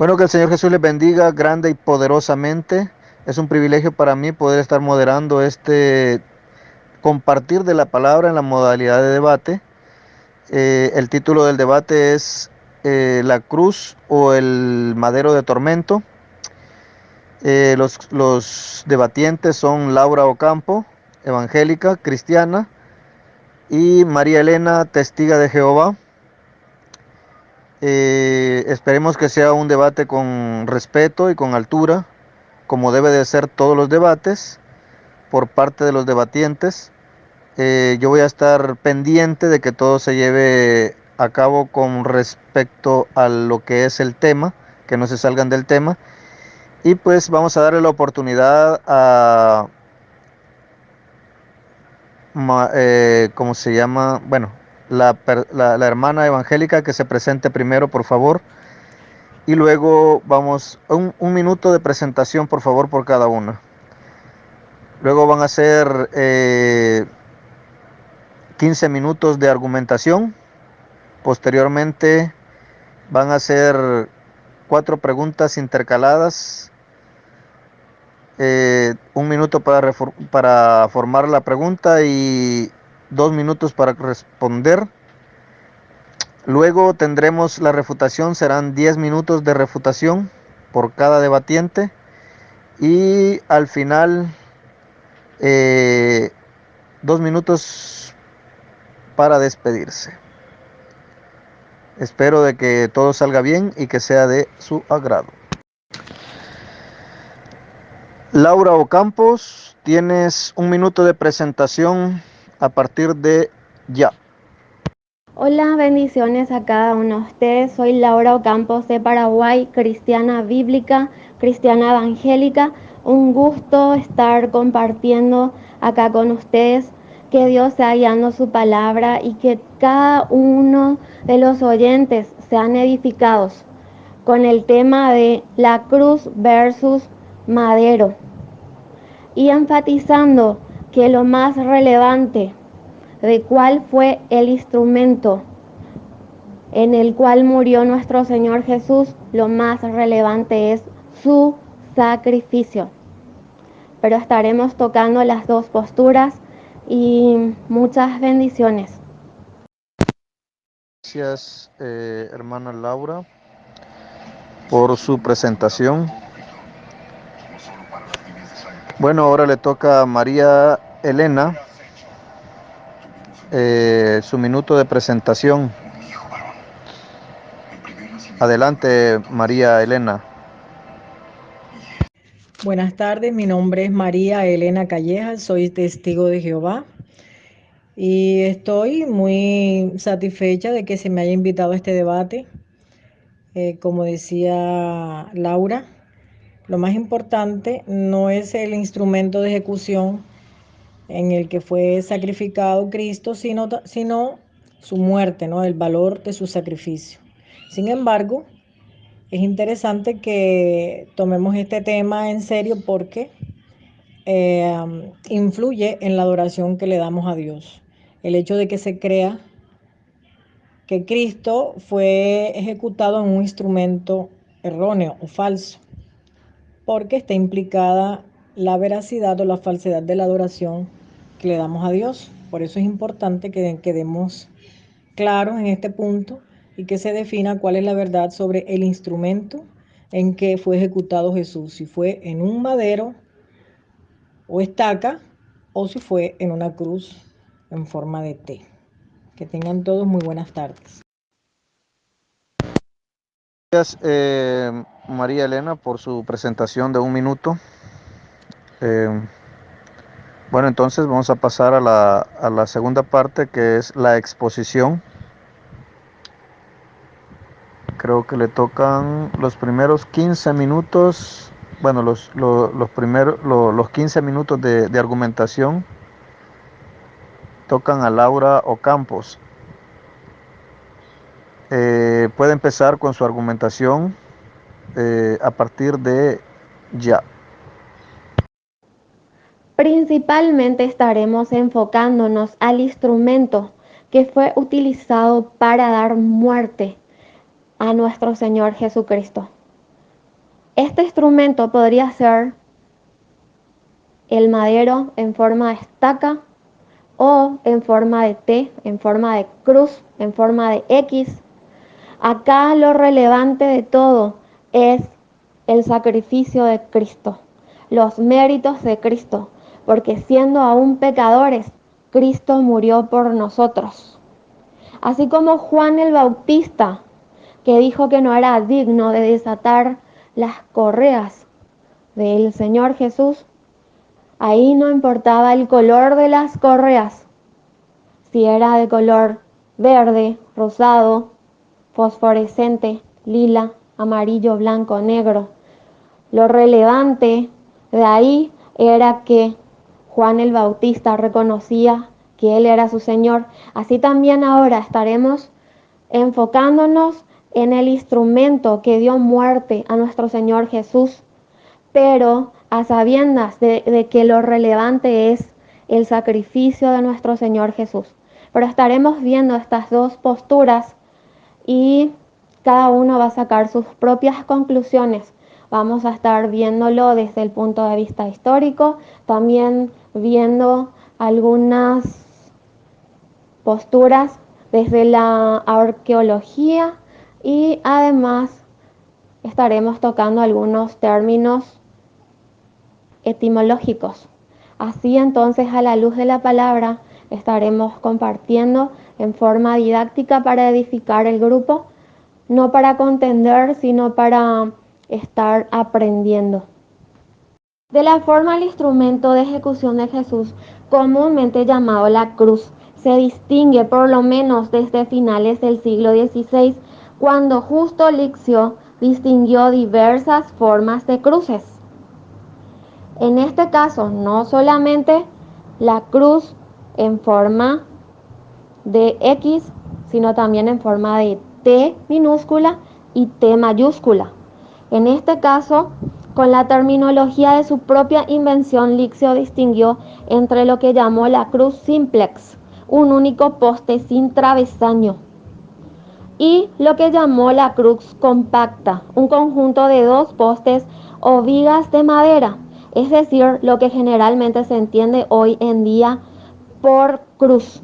Bueno, que el Señor Jesús les bendiga grande y poderosamente. Es un privilegio para mí poder estar moderando este compartir de la palabra en la modalidad de debate. El título del debate es La cruz o el madero de tormento. Los debatientes son Laura Ocampo, evangélica, cristiana, y María Elena, testiga de Jehová. Esperemos que sea un debate con respeto y con altura, como debe de ser todos los debates por parte de los debatientes. Yo voy a estar pendiente de que todo se lleve a cabo con respecto a lo que es el tema, que no se salgan del tema. Y pues vamos a darle la oportunidad a, ¿cómo se llama? Bueno, la hermana evangélica que se presente primero, por favor. Y luego vamos, un minuto de presentación, por favor, por cada una. Luego van a ser 15 minutos de argumentación. Posteriormente van a ser 4 preguntas intercaladas. Un minuto para formar la pregunta y 2 minutos para responder. Luego tendremos la refutación, serán 10 minutos de refutación por cada debatiente. Y al final 2 minutos para despedirse. Espero de que todo salga bien y que sea de su agrado. Laura Ocampos, tienes un minuto de presentación a partir de ya. Hola, bendiciones a cada uno de ustedes. Soy Laura Ocampos de Paraguay, cristiana bíblica, cristiana evangélica. Un gusto estar compartiendo acá con ustedes. Que Dios sea guiando su palabra y que cada uno de los oyentes sean edificados con el tema de la cruz versus madero y enfatizando que lo más relevante de cuál fue el instrumento en el cual murió nuestro Señor Jesús, lo más relevante es su sacrificio. Pero estaremos tocando las dos posturas y muchas bendiciones. Gracias, hermana Laura, por su presentación. Bueno, ahora le toca a María Elena su minuto de presentación. Adelante, María Elena. Buenas tardes, mi nombre es María Elena Calleja, soy testigo de Jehová y estoy muy satisfecha de que se me haya invitado a este debate. Como decía Laura, lo más importante no es el instrumento de ejecución en el que fue sacrificado Cristo, sino su muerte, ¿no? El valor de su sacrificio. Sin embargo, es interesante que tomemos este tema en serio porque influye en la adoración que le damos a Dios. El hecho de que se crea que Cristo fue ejecutado en un instrumento erróneo o falso, porque está implicada la veracidad o la falsedad de la adoración que le damos a Dios. Por eso es importante que quedemos claros en este punto y que se defina cuál es la verdad sobre el instrumento en que fue ejecutado Jesús, si fue en un madero o estaca o si fue en una cruz en forma de T. Que tengan todos muy buenas tardes. Gracias, María Elena, por su presentación de un minuto. Bueno, entonces vamos a pasar a la segunda parte, que es la exposición. Creo que le tocan los primeros 15 minutos, bueno, los 15 minutos de argumentación tocan a Laura Ocampos. Puede empezar con su argumentación a partir de ya. Principalmente estaremos enfocándonos al instrumento que fue utilizado para dar muerte a nuestro Señor Jesucristo. Este instrumento podría ser el madero en forma de estaca o en forma de T, en forma de cruz, en forma de X. Acá lo relevante de todo es el sacrificio de Cristo, los méritos de Cristo, porque siendo aún pecadores, Cristo murió por nosotros. Así como Juan el Bautista, que dijo que no era digno de desatar las correas del Señor Jesús, ahí no importaba el color de las correas, si era de color verde, rosado, fosforescente, lila, amarillo, blanco, negro. Lo relevante de ahí era que Juan el Bautista reconocía que Él era su Señor. Así también ahora estaremos enfocándonos en el instrumento que dio muerte a nuestro Señor Jesús, pero a sabiendas de que lo relevante es el sacrificio de nuestro Señor Jesús. Pero estaremos viendo estas dos posturas y cada uno va a sacar sus propias conclusiones. Vamos a estar viéndolo desde el punto de vista histórico, también viendo algunas posturas desde la arqueología y además estaremos tocando algunos términos etimológicos. Así entonces, a la luz de la palabra, estaremos compartiendo en forma didáctica para edificar el grupo, no para contender, sino para estar aprendiendo. De la forma, el instrumento de ejecución de Jesús, comúnmente llamado la cruz, se distingue por lo menos desde finales del siglo XVI, cuando Justo Lixio distinguió diversas formas de cruces. En este caso, no solamente la cruz en forma de X, sino también en forma de T minúscula y T mayúscula. En este caso, con la terminología de su propia invención, Lixio distinguió entre lo que llamó la cruz simplex, un único poste sin travesaño, y lo que llamó la cruz compacta, un conjunto de dos postes o vigas de madera, es decir, lo que generalmente se entiende hoy en día por cruz.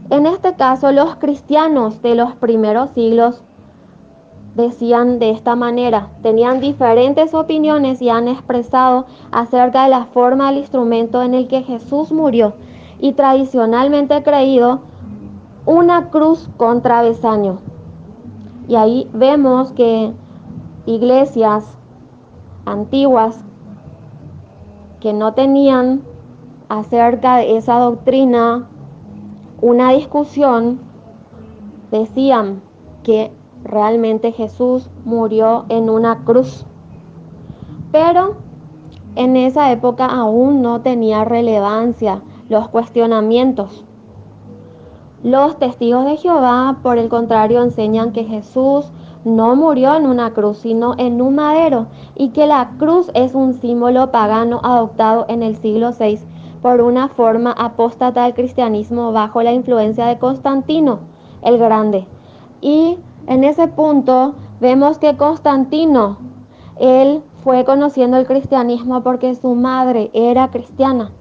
En este caso, los cristianos de los primeros siglos decían de esta manera, tenían diferentes opiniones y han expresado acerca de la forma del instrumento en el que Jesús murió, y tradicionalmente creído una cruz con travesaño. Y ahí vemos que iglesias antiguas que no tenían acerca de esa doctrina una discusión, decían que realmente Jesús murió en una cruz. Pero en esa época aún no tenía relevancia los cuestionamientos. Los testigos de Jehová, por el contrario, enseñan que Jesús no murió en una cruz, sino en un madero, y que la cruz es un símbolo pagano adoptado en el siglo VI por una forma apóstata del cristianismo bajo la influencia de Constantino el Grande. Y en ese punto vemos que Constantino, él fue conociendo el cristianismo porque su madre era cristiana.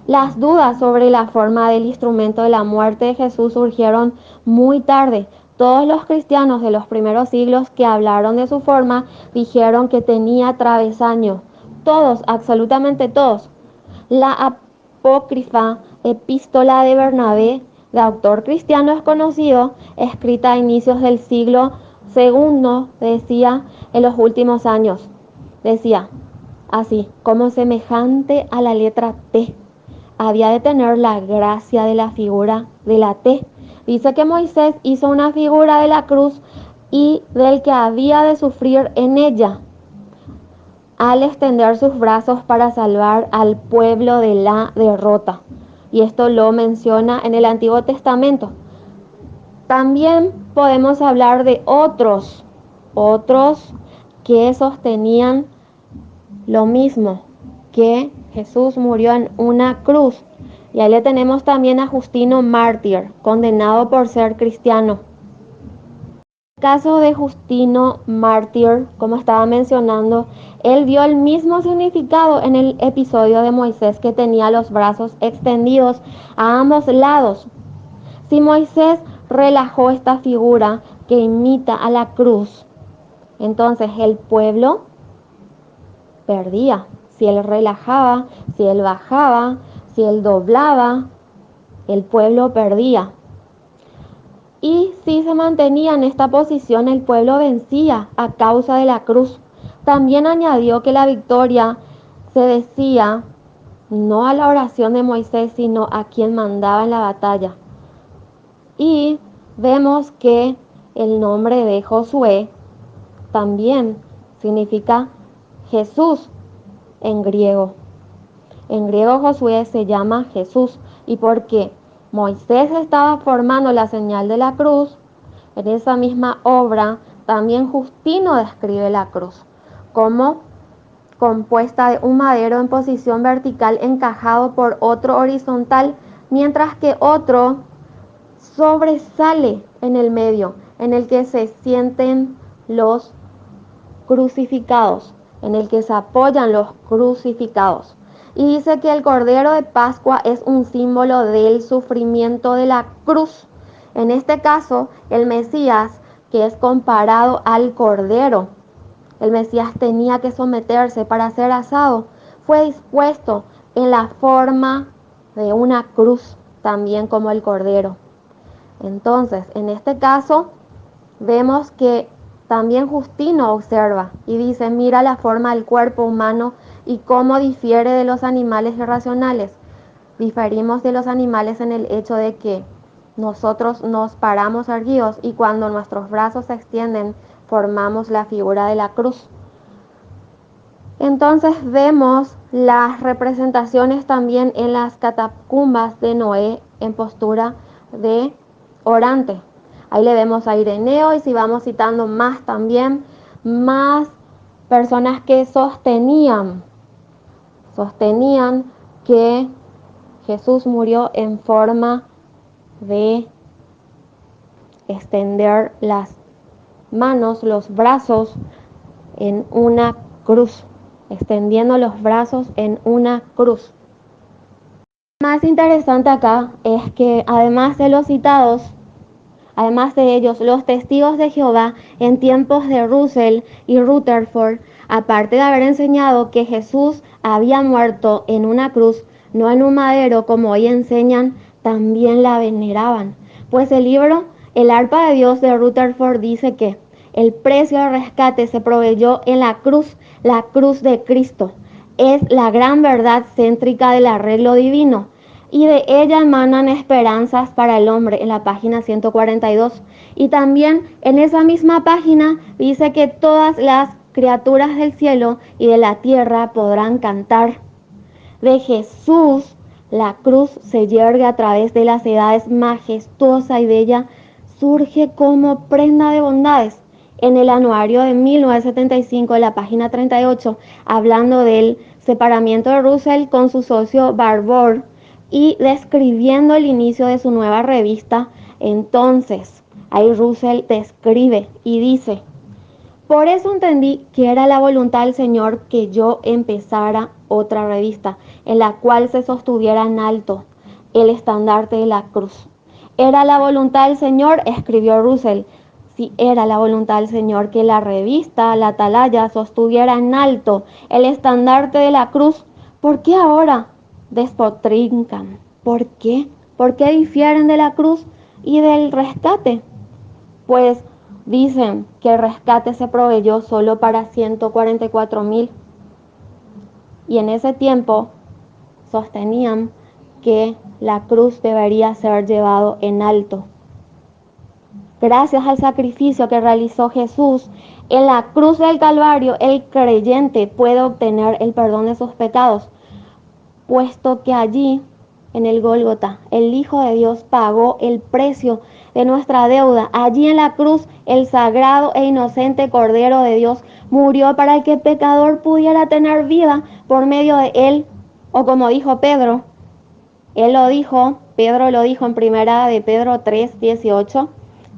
Las dudas sobre la forma del instrumento de la muerte de Jesús surgieron muy tarde. Todos los cristianos de los primeros siglos que hablaron de su forma dijeron que tenía travesaño. Todos, absolutamente todos. La apócrifa epístola de Bernabé, de autor cristiano desconocido, escrita a inicios del siglo II, decía en los últimos años, decía así, como semejante a la letra T, había de tener la gracia de la figura de la T. Dice que Moisés hizo una figura de la cruz y del que había de sufrir en ella, al extender sus brazos para salvar al pueblo de la derrota. Y esto lo menciona en el Antiguo Testamento. También podemos hablar de otros que sostenían lo mismo, que Jesús murió en una cruz. Y ahí le tenemos también a Justino Mártir, condenado por ser cristiano. Caso de Justino mártir, como estaba mencionando, él vio el mismo significado en el episodio de Moisés, que tenía los brazos extendidos a ambos lados. Si Moisés relajó esta figura que imita a la cruz, entonces el pueblo perdía. Si él relajaba, si él bajaba, si él doblaba, el pueblo perdía. Y si se mantenía en esta posición, el pueblo vencía a causa de la cruz. También añadió que la victoria se decía no a la oración de Moisés, sino a quien mandaba en la batalla. Y vemos que el nombre de Josué también significa Jesús en griego. En griego Josué se llama Jesús. ¿Y por qué? Moisés estaba formando la señal de la cruz. En esa misma obra también Justino describe la cruz como compuesta de un madero en posición vertical encajado por otro horizontal, mientras que otro sobresale en el medio, en el que se sienten los crucificados, en el que se apoyan los crucificados. Y dice que el Cordero de Pascua es un símbolo del sufrimiento de la cruz. En este caso, el Mesías, que es comparado al Cordero, el Mesías tenía que someterse para ser asado, fue dispuesto en la forma de una cruz, también como el Cordero. Entonces, en este caso, vemos que también Justino observa y dice, mira la forma del cuerpo humano y cómo difiere de los animales irracionales. Diferimos de los animales en el hecho de que nosotros nos paramos erguidos y cuando nuestros brazos se extienden formamos la figura de la cruz. Entonces vemos las representaciones también en las catacumbas de Noé en postura de orante. Ahí le vemos a Ireneo y si vamos citando más también, más personas que sostenían que Jesús murió en forma de extender las manos, los brazos en una cruz, extendiendo los brazos en una cruz. Más interesante acá es que además de los citados, además de ellos, los testigos de Jehová en tiempos de Russell y Rutherford, aparte de haber enseñado que Jesús había muerto en una cruz, no en un madero como hoy enseñan, también la veneraban. Pues el libro El arpa de Dios de Rutherford dice que el precio de rescate se proveyó en la cruz de Cristo. Es la gran verdad céntrica del arreglo divino y de ella emanan esperanzas para el hombre en la página 142. Y también en esa misma página dice que todas las criaturas del cielo y de la tierra podrán cantar. De Jesús, la cruz se yergue a través de las edades, majestuosa y bella, surge como prenda de bondades. En el anuario de 1975, en la página 38, hablando del separamiento de Russell con su socio Barbour y describiendo el inicio de su nueva revista, entonces ahí Russell describe y dice: por eso entendí que era la voluntad del Señor que yo empezara otra revista, en la cual se sostuviera en alto el estandarte de la cruz. Era la voluntad del Señor, escribió Russell, si era la voluntad del Señor que la revista, la atalaya, sostuviera en alto el estandarte de la cruz, ¿por qué ahora despotrincan? ¿Por qué? ¿Por qué difieren de la cruz y del rescate? Pues dicen que el rescate se proveyó solo para 144,000 y en ese tiempo sostenían que la cruz debería ser llevado en alto. Gracias al sacrificio que realizó Jesús en la cruz del Calvario, el creyente puede obtener el perdón de sus pecados, puesto que allí, en el Gólgota, el Hijo de Dios pagó el precio de nuestra deuda. Allí en la cruz, el sagrado e inocente Cordero de Dios murió para que el pecador pudiera tener vida por medio de él. O como dijo Pedro, Pedro lo dijo en primera de Pedro 3:18,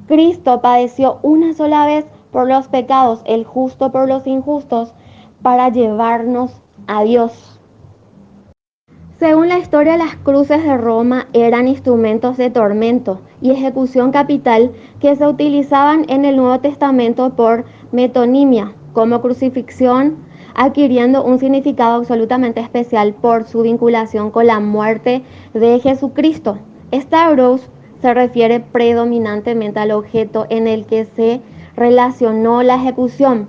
Cristo padeció una sola vez por los pecados, el justo por los injustos, para llevarnos a Dios. Según la historia, las cruces de Roma eran instrumentos de tormento y ejecución capital que se utilizaban en el Nuevo Testamento por metonimia, como crucifixión, adquiriendo un significado absolutamente especial por su vinculación con la muerte de Jesucristo. Stavros se refiere predominantemente al objeto en el que se relacionó la ejecución.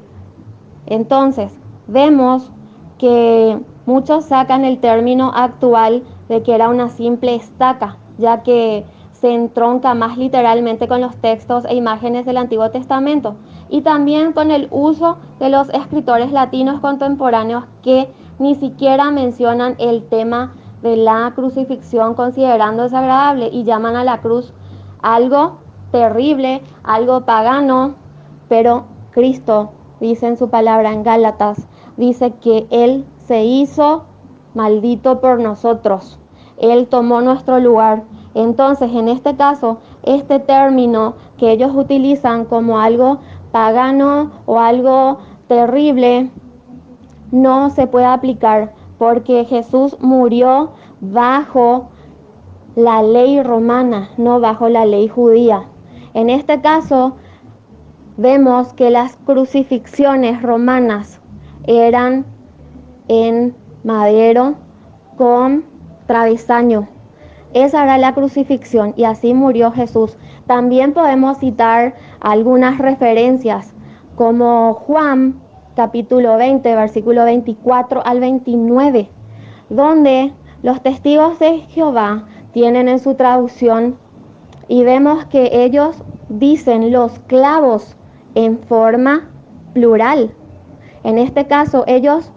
Entonces, vemos que muchos sacan el término actual de que era una simple estaca, ya que se entronca más literalmente con los textos e imágenes del Antiguo Testamento y también con el uso de los escritores latinos contemporáneos que ni siquiera mencionan el tema de la crucifixión considerando desagradable y llaman a la cruz algo terrible, algo pagano, pero Cristo dice en su palabra en Gálatas, dice que Él se hizo maldito por nosotros. Él tomó nuestro lugar. Entonces, en este caso, este término que ellos utilizan como algo pagano o algo terrible, no se puede aplicar porque Jesús murió bajo la ley romana, no bajo la ley judía. En este caso, vemos que las crucifixiones romanas eran en madero con travesaño. Esa era la crucifixión y así murió Jesús. También podemos citar algunas referencias como Juan capítulo 20, versículo 24 al 29, donde los testigos de Jehová tienen en su traducción y vemos que ellos dicen los clavos en forma plural. En este caso, ellos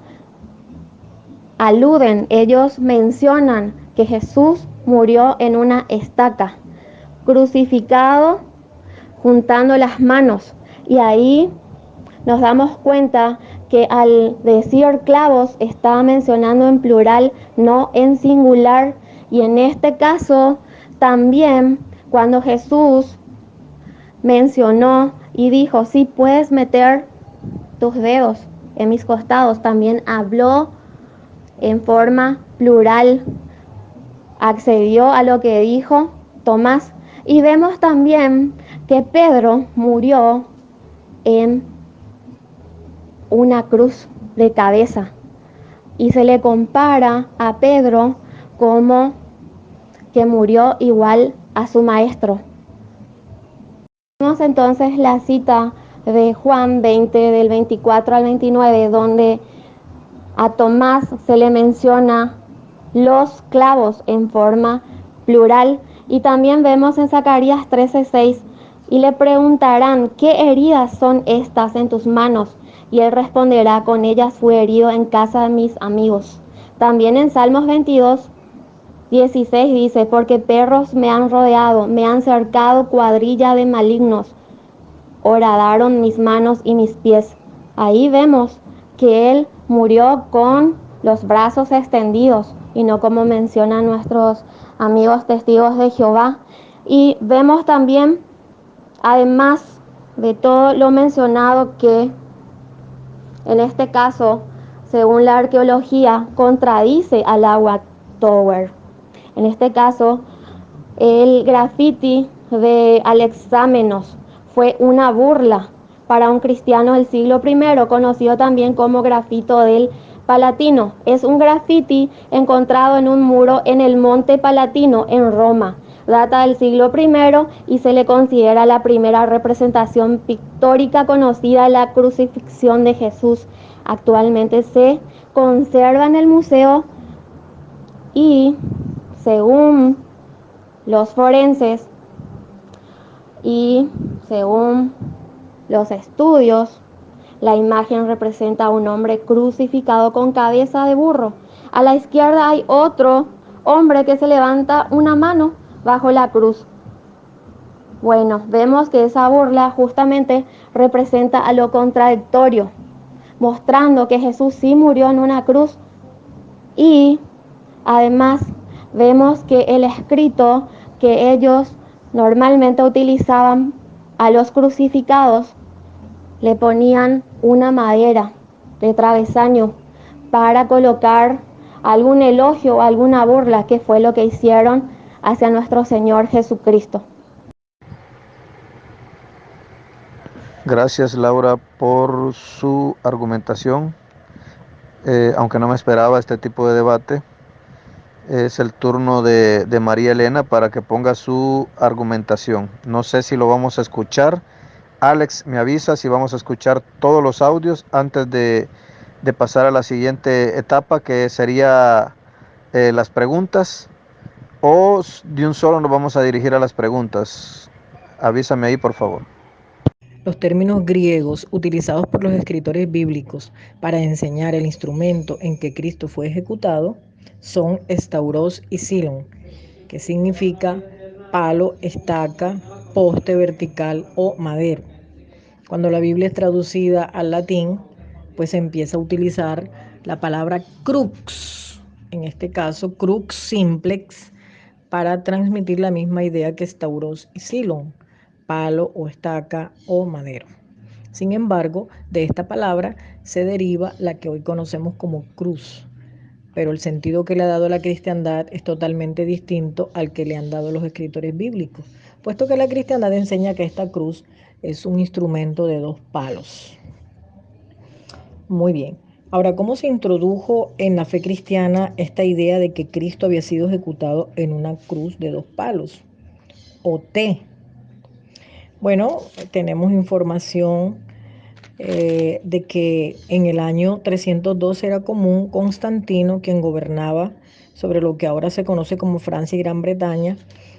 aluden, ellos mencionan que Jesús murió en una estaca, crucificado, juntando las manos. Y ahí nos damos cuenta que al decir clavos estaba mencionando en plural, no en singular. Y en este caso, también cuando Jesús mencionó y dijo, sí, puedes meter tus dedos en mis costados, también habló en forma plural, accedió a lo que dijo Tomás. Y vemos también que Pedro murió en una cruz de cabeza y se le compara a Pedro como que murió igual a su maestro. Vemos entonces la cita de Juan 20 del 24 al 29 donde a Tomás se le menciona los clavos en forma plural y también vemos en Zacarías 13:6 y le preguntarán ¿qué heridas son estas en tus manos? Y él responderá con ellas fui herido en casa de mis amigos. También en Salmos 22:16 dice porque perros me han rodeado, me han cercado cuadrilla de malignos, horadaron mis manos y mis pies. Ahí vemos que él murió con los brazos extendidos y no como mencionan nuestros amigos testigos de Jehová. Y vemos también, además de todo lo mencionado, que en este caso, según la arqueología, contradice al Agua Tower. En este caso, el grafiti de Alexámenos fue una burla para un cristiano del siglo I, conocido también como grafito del Palatino. Es un grafiti encontrado en un muro en el Monte Palatino en Roma. Data del siglo I y se le considera la primera representación pictórica conocida de la crucifixión de Jesús. Actualmente se conserva en el museo y, según los forenses y según los estudios, la imagen representa a un hombre crucificado con cabeza de burro. A la izquierda hay otro hombre que se levanta una mano bajo la cruz. Bueno, vemos que esa burla justamente representa a lo contradictorio, mostrando que Jesús sí murió en una cruz y además vemos que el escrito que ellos normalmente utilizaban A los crucificados le ponían una madera de travesaño para colocar algún elogio o alguna burla, que fue lo que hicieron hacia nuestro Señor Jesucristo. Gracias, Laura, por su argumentación. Aunque no me esperaba este tipo de debate, es el turno de María Elena para que ponga su argumentación. No sé si lo vamos a escuchar. Alex me avisa si vamos a escuchar todos los audios antes de pasar a la siguiente etapa, que sería las preguntas, o de un solo nos vamos a dirigir a las preguntas. Avísame ahí, por favor. Los términos griegos utilizados por los escritores bíblicos para enseñar el instrumento en que Cristo fue ejecutado son estauros y silon, que significa palo, estaca, poste vertical o madero. Cuando la Biblia es traducida al latín, pues se empieza a utilizar la palabra crux, en este caso crux simplex, para transmitir la misma idea que estauros y silon, palo o estaca o madero. Sin embargo, de esta palabra se deriva la que hoy conocemos como cruz, pero el sentido que le ha dado la cristiandad es totalmente distinto al que le han dado los escritores bíblicos, puesto que la cristiandad enseña que esta cruz es un instrumento de 2 palos. Muy bien. Ahora, ¿cómo se introdujo en la fe cristiana esta idea de que Cristo había sido ejecutado en una cruz de 2 palos? O T. Bueno, tenemos información de que en el año 312 era común Constantino, quien gobernaba sobre lo que ahora se conoce como Francia y Gran Bretaña,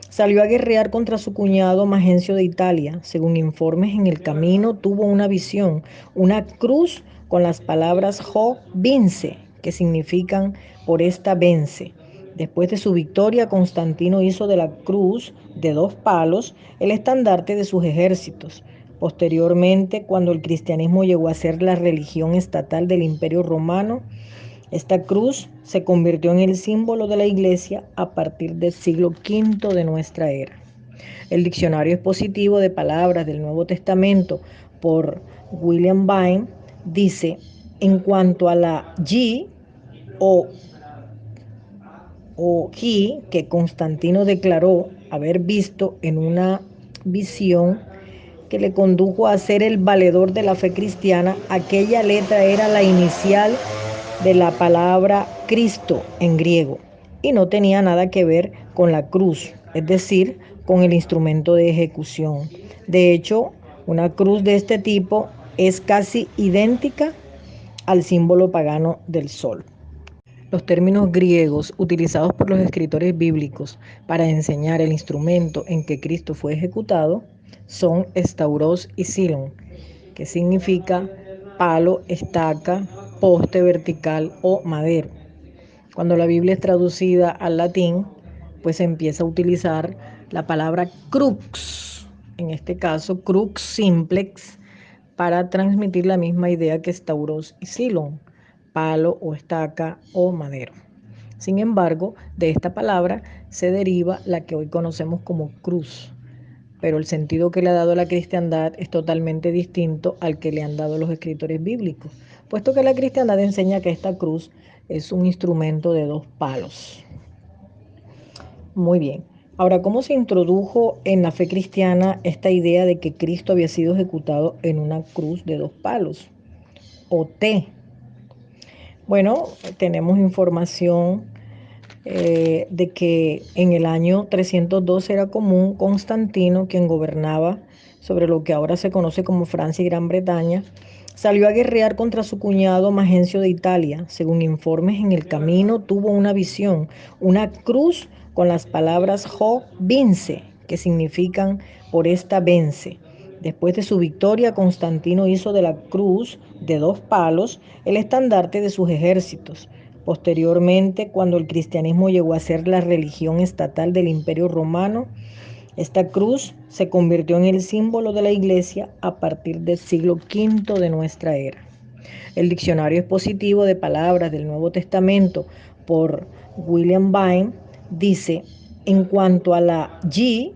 salió a guerrear contra su cuñado Magencio de Italia. Según informes, en el camino tuvo una visión, una cruz con las palabras Ho vince, que significan por esta vence. Después de su victoria, Constantino hizo de la cruz de 2 palos el estandarte de sus ejércitos. Posteriormente, cuando el cristianismo llegó a ser la religión estatal del Imperio Romano, esta cruz se convirtió en el símbolo de la Iglesia a partir del siglo V de nuestra era. El diccionario expositivo de palabras del Nuevo Testamento por William Vine dice, en cuanto a la G o he que Constantino declaró haber visto en una visión que le condujo a ser el valedor de la fe cristiana, aquella letra era la inicial de la palabra Cristo en griego y no tenía nada que ver con la cruz, es decir, con el instrumento de ejecución. De hecho, una cruz de este tipo es casi idéntica al símbolo pagano del sol. Los términos griegos utilizados por los escritores bíblicos para enseñar el instrumento en que Cristo fue ejecutado son estauros y silon, que significa palo, estaca, poste vertical o madero. Cuando la Biblia es traducida al latín, pues se empieza a utilizar la palabra crux, en este caso crux simplex, para transmitir la misma idea que estauros y silon, palo o estaca o madero. Sin embargo, de esta palabra se deriva la que hoy conocemos como cruz, pero el sentido que le ha dado la cristiandad es totalmente distinto al que le han dado los escritores bíblicos, puesto que la cristiandad enseña que esta cruz es un instrumento de 2 palos. Muy bien. Ahora, ¿cómo se introdujo en la fe cristiana esta idea de que Cristo había sido ejecutado en una cruz de 2 palos? O T. Bueno, tenemos información de que en el año 312 era común Constantino, quien gobernaba sobre lo que ahora se conoce como Francia y Gran Bretaña, salió a guerrear contra su cuñado Magencio de Italia. Según informes, en el camino tuvo una visión, una cruz con las palabras Ho vince, que significan por esta vence. Después de su victoria, Constantino hizo de la cruz de 2 palos el estandarte de sus ejércitos. Posteriormente, cuando el cristianismo llegó a ser la religión estatal del Imperio Romano, esta cruz se convirtió en el símbolo de la Iglesia a partir del siglo V de nuestra era. El diccionario expositivo de palabras del Nuevo Testamento por William Vine dice, en cuanto a la G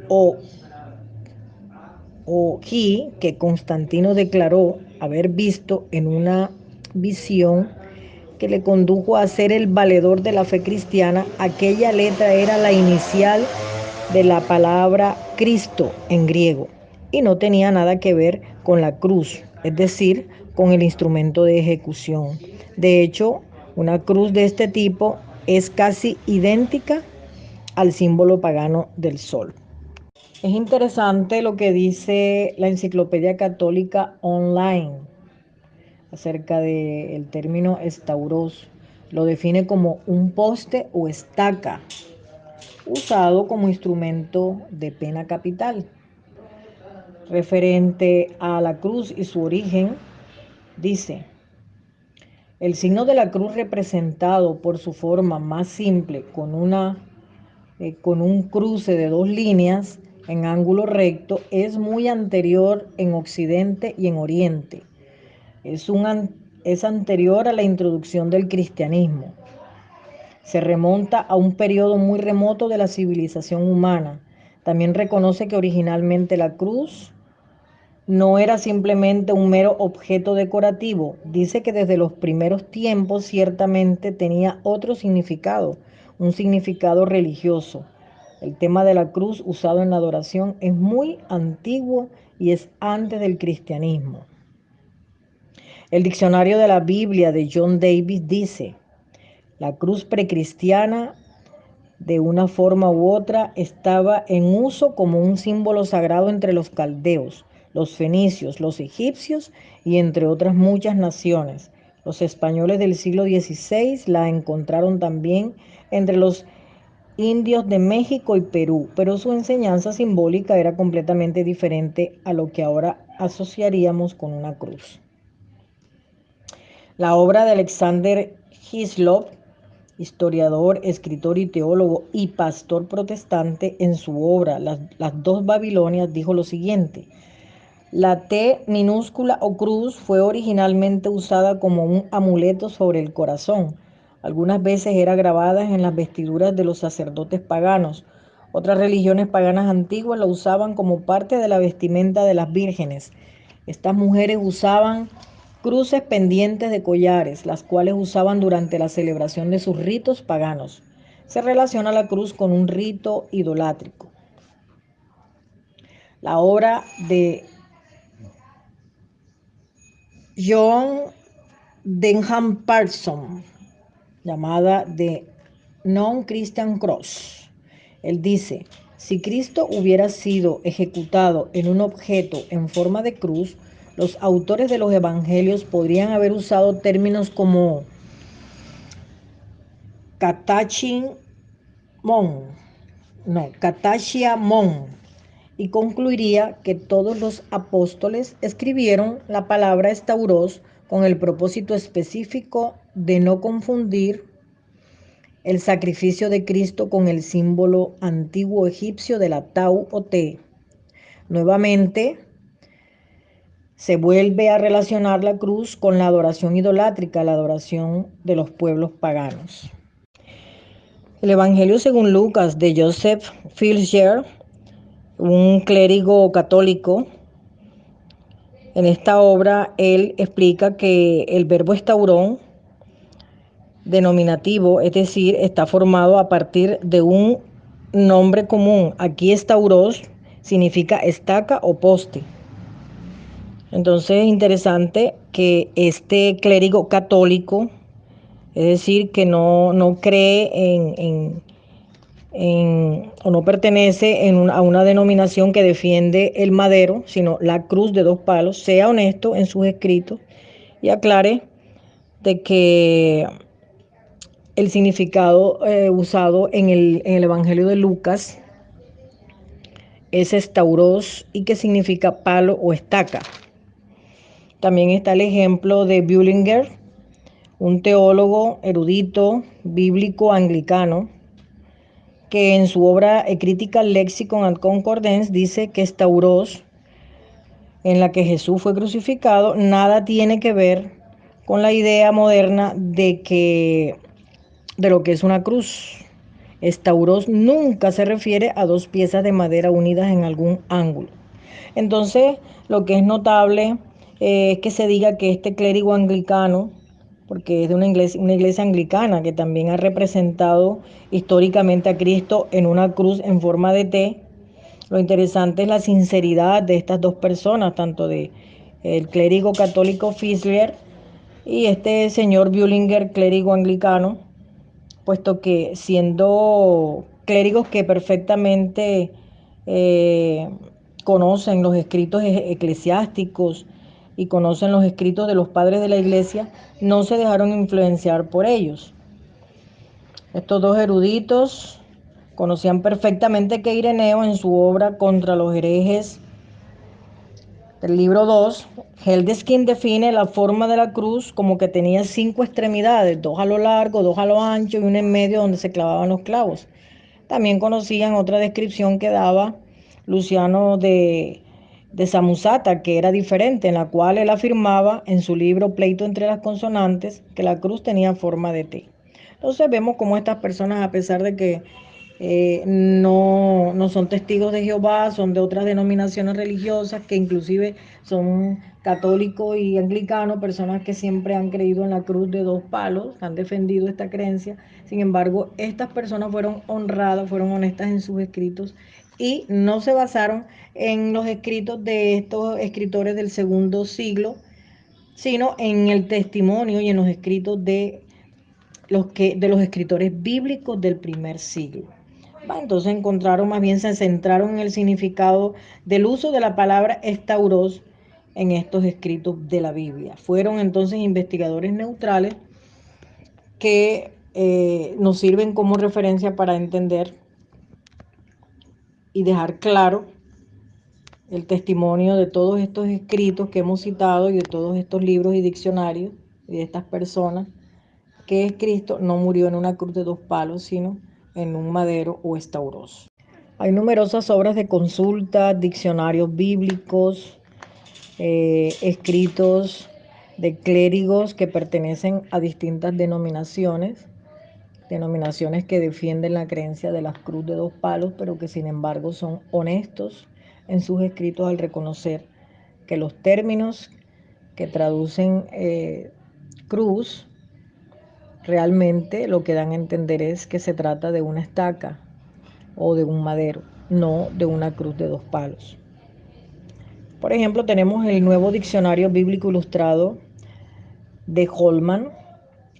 o que Constantino declaró haber visto en una visión que le condujo a ser el valedor de la fe cristiana, aquella letra era la inicial de la palabra Cristo en griego y no tenía nada que ver con la cruz, es decir, con el instrumento de ejecución. De hecho, una cruz de este tipo es casi idéntica al símbolo pagano del sol. Es interesante lo que dice la Enciclopedia Católica Online acerca del término estauros. Lo define como un poste o estaca usado como instrumento de pena capital. Referente a la cruz y su origen, dice: el signo de la cruz, representado por su forma más simple con un cruce de dos líneas en ángulo recto, es muy anterior en Occidente y en Oriente. Es anterior a la introducción del cristianismo. Se remonta a un periodo muy remoto de la civilización humana. También reconoce que originalmente la cruz no era simplemente un mero objeto decorativo. Dice que desde los primeros tiempos ciertamente tenía otro significado, un significado religioso. El tema de la cruz usado en la adoración es muy antiguo y es antes del cristianismo. El diccionario de la Biblia de John Davis dice: la cruz precristiana, de una forma u otra, estaba en uso como un símbolo sagrado entre los caldeos, los fenicios, los egipcios y entre otras muchas naciones. Los españoles del siglo XVI la encontraron también entre los indios de México y Perú, pero su enseñanza simbólica era completamente diferente a lo que ahora asociaríamos con una cruz. La obra de Alexander Hislop, historiador, escritor y teólogo y pastor protestante, en su obra Las dos Babilonias, dijo lo siguiente: la T minúscula o cruz fue originalmente usada como un amuleto sobre el corazón. Algunas veces era grabada en las vestiduras de los sacerdotes paganos. Otras religiones paganas antiguas la usaban como parte de la vestimenta de las vírgenes. Estas mujeres usaban cruces pendientes de collares, las cuales usaban durante la celebración de sus ritos paganos. Se relaciona la cruz con un rito idolátrico. La obra de John Denham Parson, llamada The Non-Christian Cross. Él dice: si Cristo hubiera sido ejecutado en un objeto en forma de cruz, los autores de los evangelios podrían haber usado términos como katachimon, katachimon, y concluiría que todos los apóstoles escribieron la palabra estauros con el propósito específico de no confundir el sacrificio de Cristo con el símbolo antiguo egipcio de la tau o T. Nuevamente, se vuelve a relacionar la cruz con la adoración idolátrica, la adoración de los pueblos paganos. El Evangelio según Lucas, de Joseph Filcher, un clérigo católico, en esta obra él explica que el verbo estaurón, denominativo, es decir, está formado a partir de un nombre común. Aquí estauros significa estaca o poste. Entonces es interesante que este clérigo católico, es decir, que no cree o no pertenece a una denominación que defiende el madero, sino la cruz de dos palos, sea honesto en sus escritos y aclare de que el significado usado en el Evangelio de Lucas es estauros y que significa palo o estaca. También está el ejemplo de Bullinger, un teólogo erudito bíblico anglicano, que en su obra Critical Lexicon and Concordance dice que estauros, en la que Jesús fue crucificado, nada tiene que ver con la idea moderna de lo que es una cruz. Estauros nunca se refiere a dos piezas de madera unidas en algún ángulo. Entonces, lo que es notable es que se diga que este clérigo anglicano, porque es de una iglesia anglicana que también ha representado históricamente a Cristo en una cruz en forma de T. Lo interesante es la sinceridad de estas dos personas, tanto de el clérigo católico Fisler y este señor Bullinger, clérigo anglicano, puesto que siendo clérigos que perfectamente eh, conocen los escritos eclesiásticos y conocen los escritos de los padres de la iglesia, no se dejaron influenciar por ellos. Estos dos eruditos conocían perfectamente que Ireneo en su obra Contra los herejes del libro 2, Heldeskin define la forma de la cruz como que tenía 5 extremidades, 2 a lo largo, 2 a lo ancho y una en medio donde se clavaban los clavos. También conocían otra descripción que daba Luciano de Samosata, que era diferente, en la cual él afirmaba en su libro Pleito entre las consonantes que la cruz tenía forma de T. Entonces vemos cómo estas personas, a pesar de que no son testigos de Jehová, son de otras denominaciones religiosas, que inclusive son católicos y anglicanos, personas que siempre han creído en la cruz de 2 palos, han defendido esta creencia. Sin embargo, estas personas fueron honradas, fueron honestas en sus escritos y no se basaron en los escritos de estos escritores del segundo siglo, sino en el testimonio y en los escritos de los escritores bíblicos del primer siglo. Entonces encontraron, más bien se centraron en el significado del uso de la palabra estauros en estos escritos de la Biblia. Fueron entonces investigadores neutrales que nos sirven como referencia para entender y dejar claro el testimonio de todos estos escritos que hemos citado y de todos estos libros y diccionarios y de estas personas, que Cristo no murió en una cruz de 2 palos, sino en un madero o estauros. Hay numerosas obras de consulta, diccionarios bíblicos, escritos de clérigos que pertenecen a distintas denominaciones que defienden la creencia de la cruz de 2 palos, pero que sin embargo son honestos en sus escritos al reconocer que los términos que traducen cruz realmente lo que dan a entender es que se trata de una estaca o de un madero, no de una cruz de 2 palos. Por ejemplo, tenemos el Nuevo Diccionario Bíblico Ilustrado de Holman.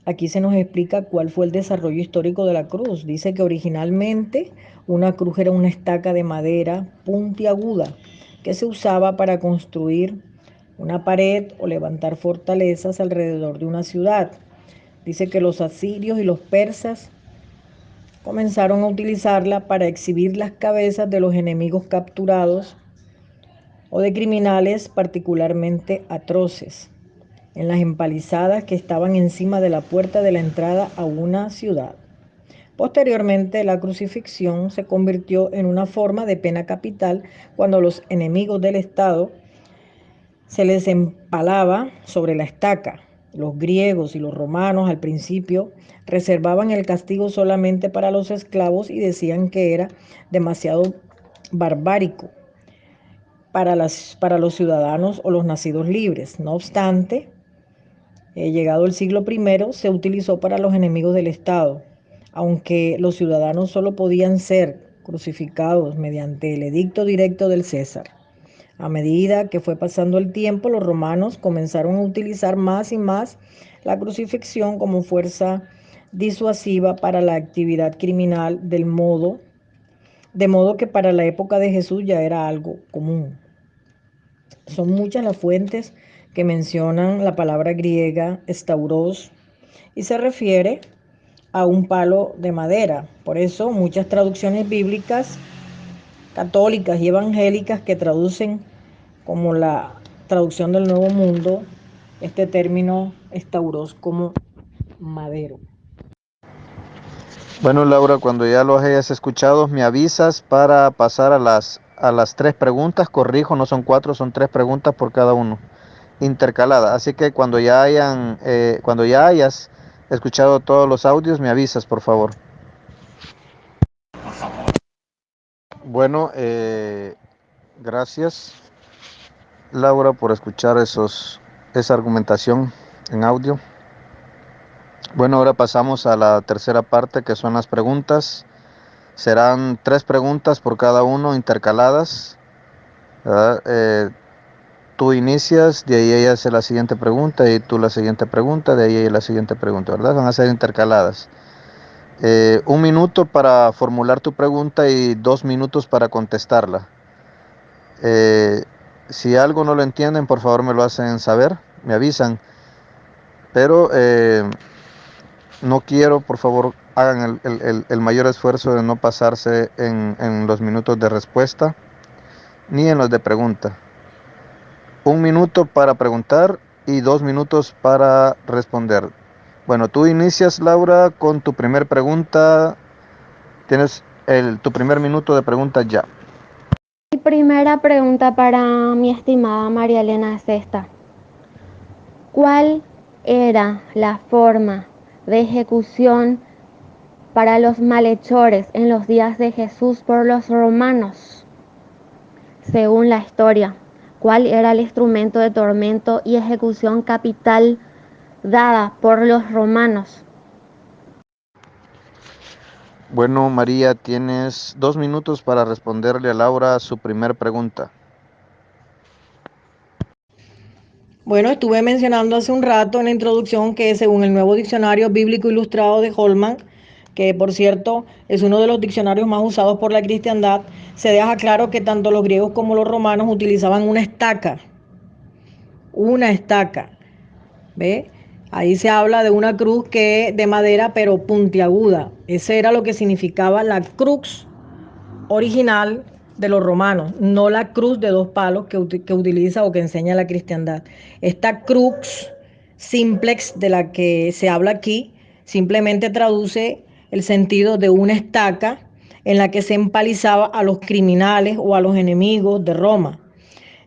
Aquí se nos explica cuál fue el desarrollo histórico de la cruz. Dice que originalmente una cruz era una estaca de madera puntiaguda que se usaba para construir una pared o levantar fortalezas alrededor de una ciudad. Dice que los asirios y los persas comenzaron a utilizarla para exhibir las cabezas de los enemigos capturados o de criminales particularmente atroces en las empalizadas que estaban encima de la puerta de la entrada a una ciudad. Posteriormente, la crucifixión se convirtió en una forma de pena capital cuando los enemigos del Estado se les empalaba sobre la estaca. Los griegos y los romanos al principio reservaban el castigo solamente para los esclavos y decían que era demasiado barbárico para los ciudadanos o los nacidos libres. No obstante, llegado el siglo I, se utilizó para los enemigos del Estado, aunque los ciudadanos solo podían ser crucificados mediante el edicto directo del César. A medida que fue pasando el tiempo, los romanos comenzaron a utilizar más y más la crucifixión como fuerza disuasiva para la actividad criminal de modo que para la época de Jesús ya era algo común. Son muchas las fuentes que mencionan la palabra griega estauros y se refiere a un palo de madera. Por eso muchas traducciones bíblicas católicas y evangélicas que traducen como la traducción del Nuevo Mundo este término estauros como madero. Bueno, Laura, cuando ya los hayas escuchado, me avisas para pasar a las 3 preguntas. Corrijo, no son 4, son 3 preguntas por cada uno, intercaladas. Así que cuando ya hayas escuchado todos los audios, me avisas, por favor. Bueno, gracias. Laura, por escuchar esa argumentación en audio. Bueno, ahora pasamos a la tercera parte, que son las preguntas. Serán 3 preguntas por cada uno, intercaladas, ¿verdad? Tú inicias, de ahí ella hace la siguiente pregunta, y tú la siguiente pregunta, de ahí ella la siguiente pregunta, ¿verdad? Van a ser intercaladas. 1 minuto para formular tu pregunta y 2 minutos para contestarla. Si algo no lo entienden, por favor me lo hacen saber, me avisan. Pero no quiero, por favor, hagan el mayor esfuerzo de no pasarse en los minutos de respuesta ni en los de pregunta. 1 minuto para preguntar y 2 minutos para responder. Bueno, tú inicias, Laura, con tu primer pregunta. Tienes tu primer minuto de pregunta ya. Mi primera pregunta para mi estimada María Elena es esta. ¿Cuál era la forma de ejecución para los malhechores en los días de Jesús por los romanos? Según la historia, ¿cuál era el instrumento de tormento y ejecución capital dada por los romanos? Bueno, María, tienes 2 minutos para responderle a Laura su primer pregunta. Bueno, estuve mencionando hace un rato en la introducción que según el nuevo diccionario bíblico ilustrado de Holman, que por cierto es uno de los diccionarios más usados por la cristiandad, se deja claro que tanto los griegos como los romanos utilizaban una estaca. Una estaca. ¿Ve? Ahí se habla de una cruz que de madera pero puntiaguda. Ese era lo que significaba la crux original de los romanos, no la cruz de 2 palos que utiliza o que enseña la cristiandad. Esta crux simplex de la que se habla aquí simplemente traduce el sentido de una estaca en la que se empalizaba a los criminales o a los enemigos de Roma.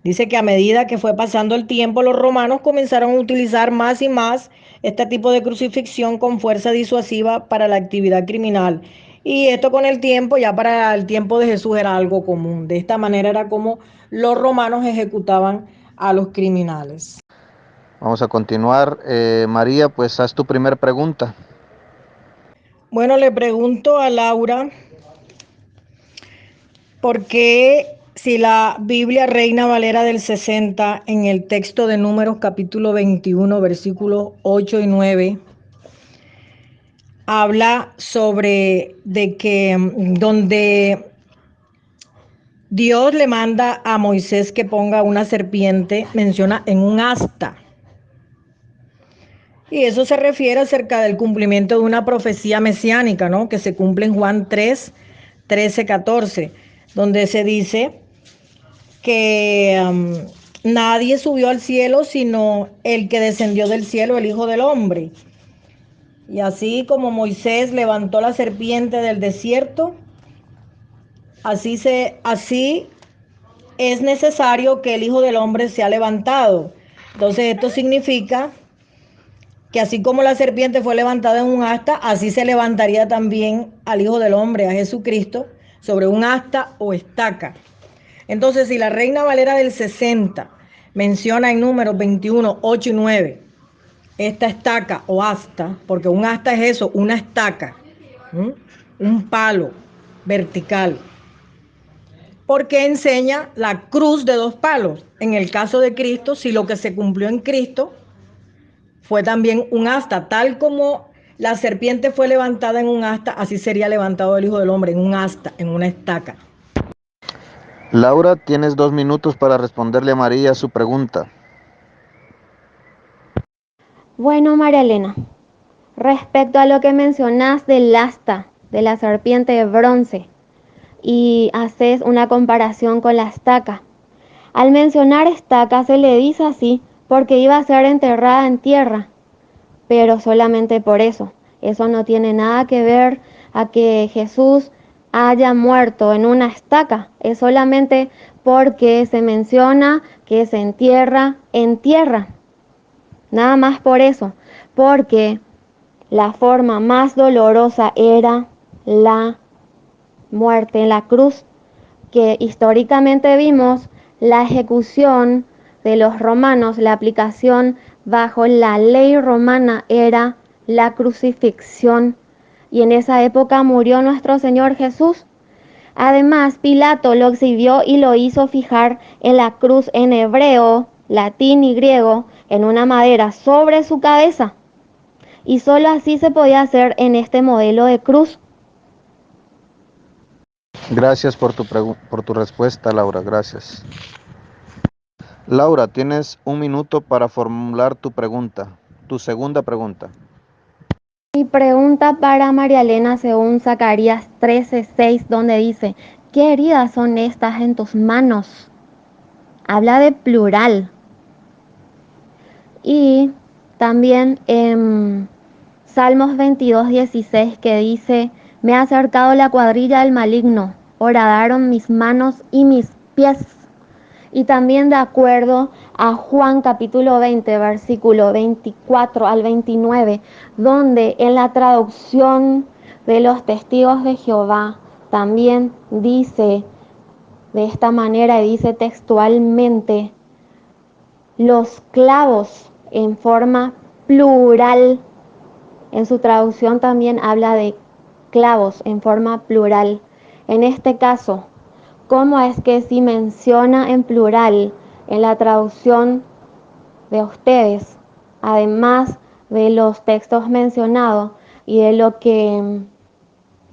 Dice que a medida que fue pasando el tiempo, los romanos comenzaron a utilizar más y más este tipo de crucifixión con fuerza disuasiva para la actividad criminal. Y esto con el tiempo, ya para el tiempo de Jesús era algo común. De esta manera era como los romanos ejecutaban a los criminales. Vamos a continuar. María, pues haz tu primer pregunta. Bueno, le pregunto a Laura, ¿por qué si la Biblia Reina Valera del 60 en el texto de Números capítulo 21, versículos 8 y 9, habla sobre de que donde Dios le manda a Moisés que ponga una serpiente, menciona en un asta? Y eso se refiere acerca del cumplimiento de una profecía mesiánica, ¿no? Que se cumple en Juan 3, 13, 14, donde se dice que nadie subió al cielo sino el que descendió del cielo, el Hijo del Hombre. Y así como Moisés levantó la serpiente del desierto, así es necesario que el Hijo del Hombre sea levantado. Entonces esto significa que así como la serpiente fue levantada en un asta, así se levantaría también al Hijo del Hombre, a Jesucristo, sobre un asta o estaca. Entonces, si la Reina Valera del 60 menciona en Números 21, 8 y 9, esta estaca o asta, porque un asta es eso, una estaca, un palo vertical, porque enseña la cruz de 2 palos. En el caso de Cristo, si lo que se cumplió en Cristo fue también un asta, tal como la serpiente fue levantada en un asta, así sería levantado el Hijo del Hombre en un asta, en una estaca. Laura, tienes 2 minutos para responderle a María su pregunta. Bueno, María Elena, respecto a lo que mencionas del asta de la serpiente de bronce y haces una comparación con la estaca. Al mencionar estaca se le dice así porque iba a ser enterrada en tierra, pero solamente por eso. Eso no tiene nada que ver a que Jesús haya muerto en una estaca. Es solamente porque se menciona que se entierra en tierra. Nada más por eso. Porque la forma más dolorosa era la muerte en la cruz, que históricamente vimos la ejecución de los romanos, la aplicación bajo la ley romana era la crucifixión. Y en esa época murió nuestro Señor Jesús. Además, Pilato lo exhibió y lo hizo fijar en la cruz en hebreo, latín y griego, en una madera sobre su cabeza. Y solo así se podía hacer en este modelo de cruz. Gracias por tu respuesta, Laura. Gracias. Laura, tienes un minuto para formular tu pregunta, tu segunda pregunta. Mi pregunta para María Elena según Zacarías 13:6, donde dice, ¿qué heridas son estas en tus manos? Habla de plural. Y también en Salmos 22:16 que dice, me ha acercado la cuadrilla del maligno, horadaron mis manos y mis pies. Y también de acuerdo a Juan capítulo 20, versículo 24 al 29, donde en la traducción de los testigos de Jehová también dice de esta manera y dice textualmente, los clavos en forma plural. En su traducción también habla de clavos en forma plural. En este caso, ¿cómo es que si menciona en plural en la traducción de ustedes, además de los textos mencionados y de lo que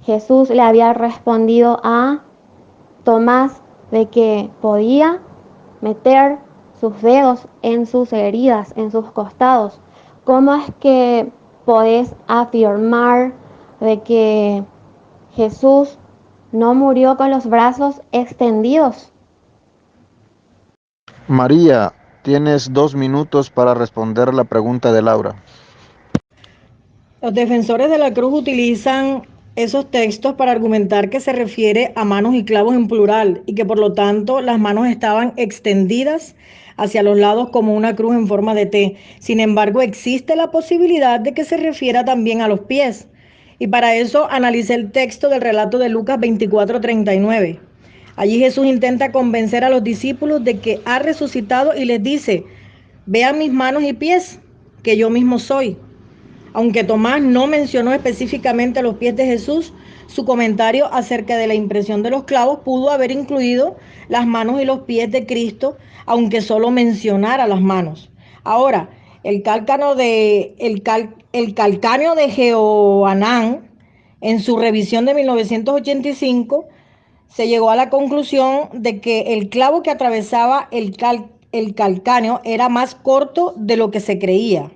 Jesús le había respondido a Tomás de que podía meter sus dedos en sus heridas, en sus costados? ¿Cómo es que podés afirmar de que Jesús no murió con los brazos extendidos? María, tienes 2 minutos para responder la pregunta de Laura. Los defensores de la cruz utilizan esos textos para argumentar que se refiere a manos y clavos en plural y que por lo tanto las manos estaban extendidas hacia los lados como una cruz en forma de T. Sin embargo, existe la posibilidad de que se refiera también a los pies. Y para eso analicé el texto del relato de Lucas 24:39. Allí Jesús intenta convencer a los discípulos de que ha resucitado y les dice, vean mis manos y pies, que yo mismo soy. Aunque Tomás no mencionó específicamente los pies de Jesús, su comentario acerca de la impresión de los clavos pudo haber incluido las manos y los pies de Cristo, aunque solo mencionara las manos. Ahora, el calcáneo de Jehoanán, en su revisión de 1985, se llegó a la conclusión de que el clavo que atravesaba el calcáneo era más corto de lo que se creía.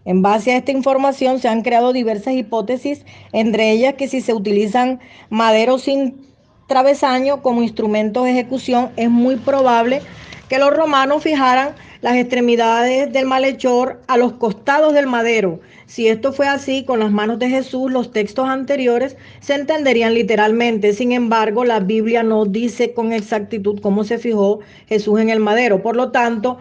En base a esta información se han creado diversas hipótesis, entre ellas que si se utilizan maderos sin travesaño como instrumentos de ejecución, es muy probable que los romanos fijaran las extremidades del malhechor a los costados del madero. Si esto fue así con las manos de Jesús, los textos anteriores se entenderían literalmente. Sin embargo, la Biblia no dice con exactitud cómo se fijó Jesús en el madero. Por lo tanto,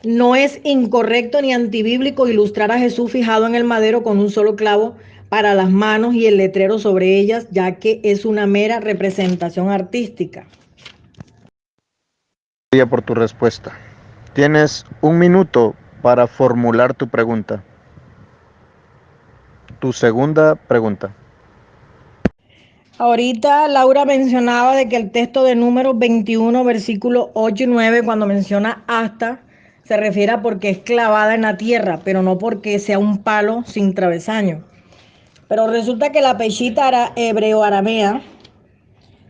no es incorrecto ni antibíblico ilustrar a Jesús fijado en el madero con un solo clavo para las manos y el letrero sobre ellas, ya que es una mera representación artística. Gracias por tu respuesta. Tienes 1 minuto para formular tu pregunta. Tu segunda pregunta. Ahorita Laura mencionaba de que el texto de Números 21, versículos 8 y 9, cuando menciona hasta, se refiere a porque es clavada en la tierra, pero no porque sea un palo sin travesaño. Pero resulta que la peshita hebreo-aramea,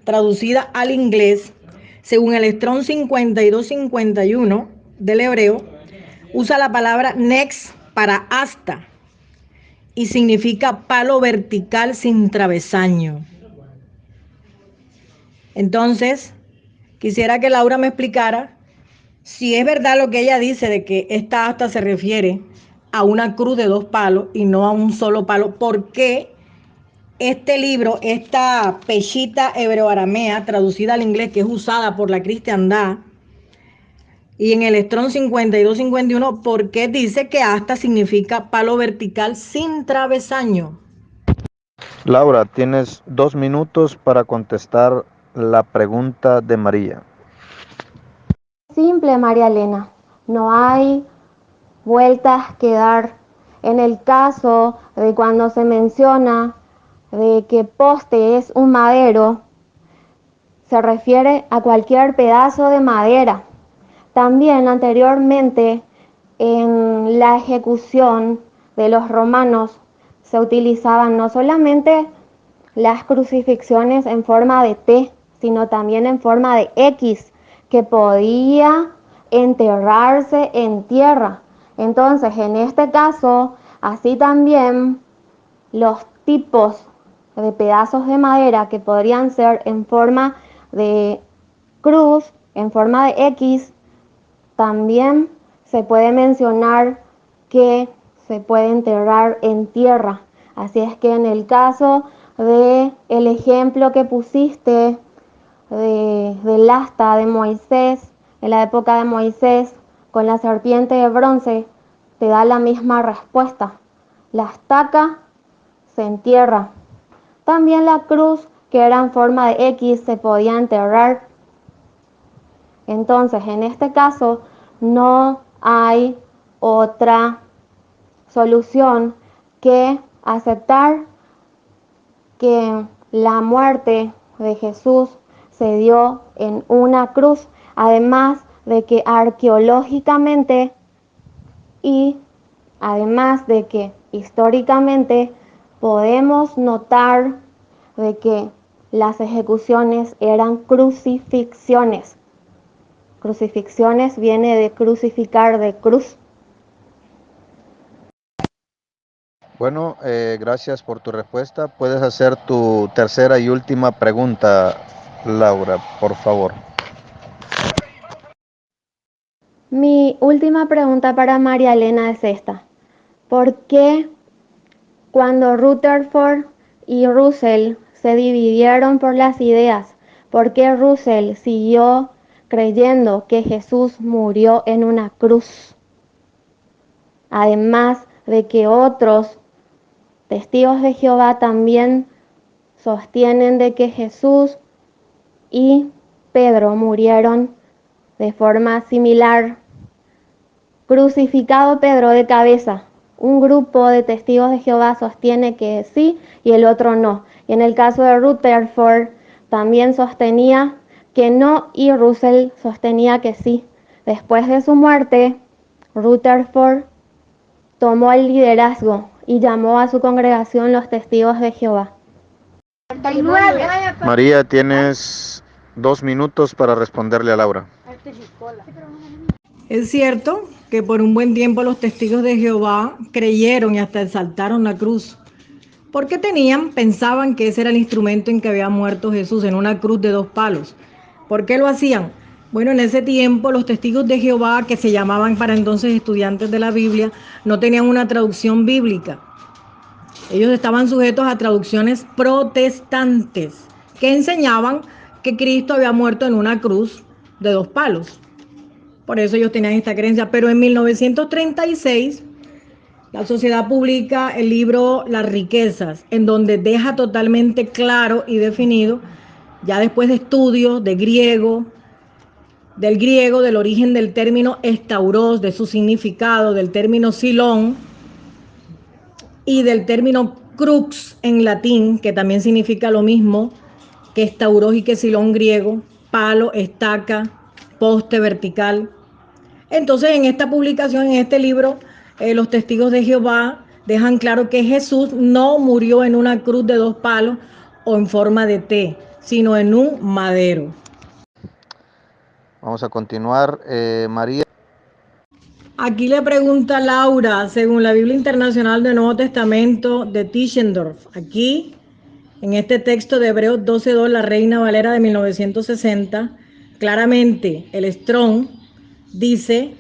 traducida al inglés, según el Strong 5251 del hebreo, usa la palabra nex para hasta y significa palo vertical sin travesaño. Entonces, quisiera que Laura me explicara si es verdad lo que ella dice de que esta asta se refiere a una cruz de 2 palos y no a un solo palo. ¿Por qué este libro, esta peshita hebreo-aramea, traducida al inglés, que es usada por la cristiandad, y en el Strong 5251, por qué dice que asta significa palo vertical sin travesaño? Laura, tienes 2 minutos para contestar la pregunta de María. Simple, María Elena. no hay vueltas que dar. En el caso de cuando se menciona de que poste es un madero, se refiere a cualquier pedazo de madera. También anteriormente en la ejecución de los romanos se utilizaban no solamente las crucifixiones en forma de T, sino también en forma de X, que podía enterrarse en tierra. Entonces, en este caso, así también los tipos de pedazos de madera que podrían ser en forma de cruz, en forma de X, también se puede mencionar que se puede enterrar en tierra. Así es que en el caso de el ejemplo que pusiste del asta de Moisés, en la época de Moisés, con la serpiente de bronce, te da la misma respuesta. La estaca se entierra. También la cruz, que era en forma de X, se podía enterrar. Entonces, en este caso, no hay otra solución que aceptar que la muerte de Jesús se dio en una cruz, además de que arqueológicamente y además de que históricamente podemos notar de que las ejecuciones eran crucifixiones. Crucifixiones viene de crucificar, de cruz. Bueno, gracias por tu respuesta. Puedes hacer tu tercera y última pregunta, Laura, por favor. Mi última pregunta para María Elena es esta. ¿Por qué cuando Rutherford y Russell se dividieron por las ideas, por qué Russell siguió creyendo que Jesús murió en una cruz? Además de que otros testigos de Jehová también sostienen de que Jesús y Pedro murieron de forma similar. Crucificado Pedro de cabeza. Un grupo de testigos de Jehová sostiene que sí y el otro no. Y en el caso de Rutherford también sostenía que no y Russell sostenía que sí. Después de su muerte, Rutherford tomó el liderazgo y llamó a su congregación los testigos de Jehová. María, tienes 2 minutos para responderle a Laura. Es cierto que por un buen tiempo los testigos de Jehová creyeron y hasta exaltaron la cruz. Porque pensaban que ese era el instrumento en que había muerto Jesús, en una cruz de 2 palos. ¿Por qué lo hacían? Bueno, en ese tiempo los testigos de Jehová, que se llamaban para entonces estudiantes de la Biblia, no tenían una traducción bíblica. Ellos estaban sujetos a traducciones protestantes que enseñaban que Cristo había muerto en una cruz de 2 palos. Por eso ellos tenían esta creencia. Pero en 1936, la sociedad publica el libro Las riquezas, en donde deja totalmente claro y definido, ya después de estudios del griego, del origen del término estauros, de su significado, del término silón y del término crux en latín, que también significa lo mismo que estauros y que silón griego, palo, estaca, poste vertical. Entonces, en esta publicación, en este libro, los testigos de Jehová dejan claro que Jesús no murió en una cruz de 2 palos o en forma de T, sino en un madero. Vamos a continuar. María. Aquí le pregunta Laura, según la Biblia Internacional del Nuevo Testamento de Tischendorf, aquí, en este texto de Hebreos 12:2, la Reina Valera de 1960, claramente el Strong dice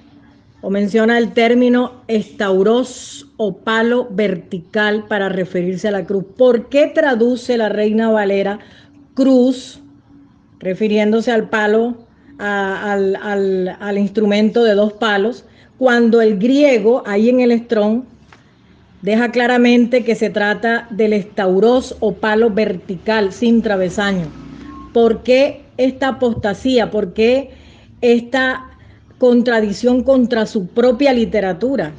o menciona el término estauros o palo vertical para referirse a la cruz. ¿Por qué traduce la Reina Valera cruz, refiriéndose al palo, al instrumento de 2 palos, cuando el griego, ahí en el Strong, deja claramente que se trata del estauros o palo vertical sin travesaño? ¿Por qué esta apostasía? ¿Por qué esta contradicción contra su propia literatura.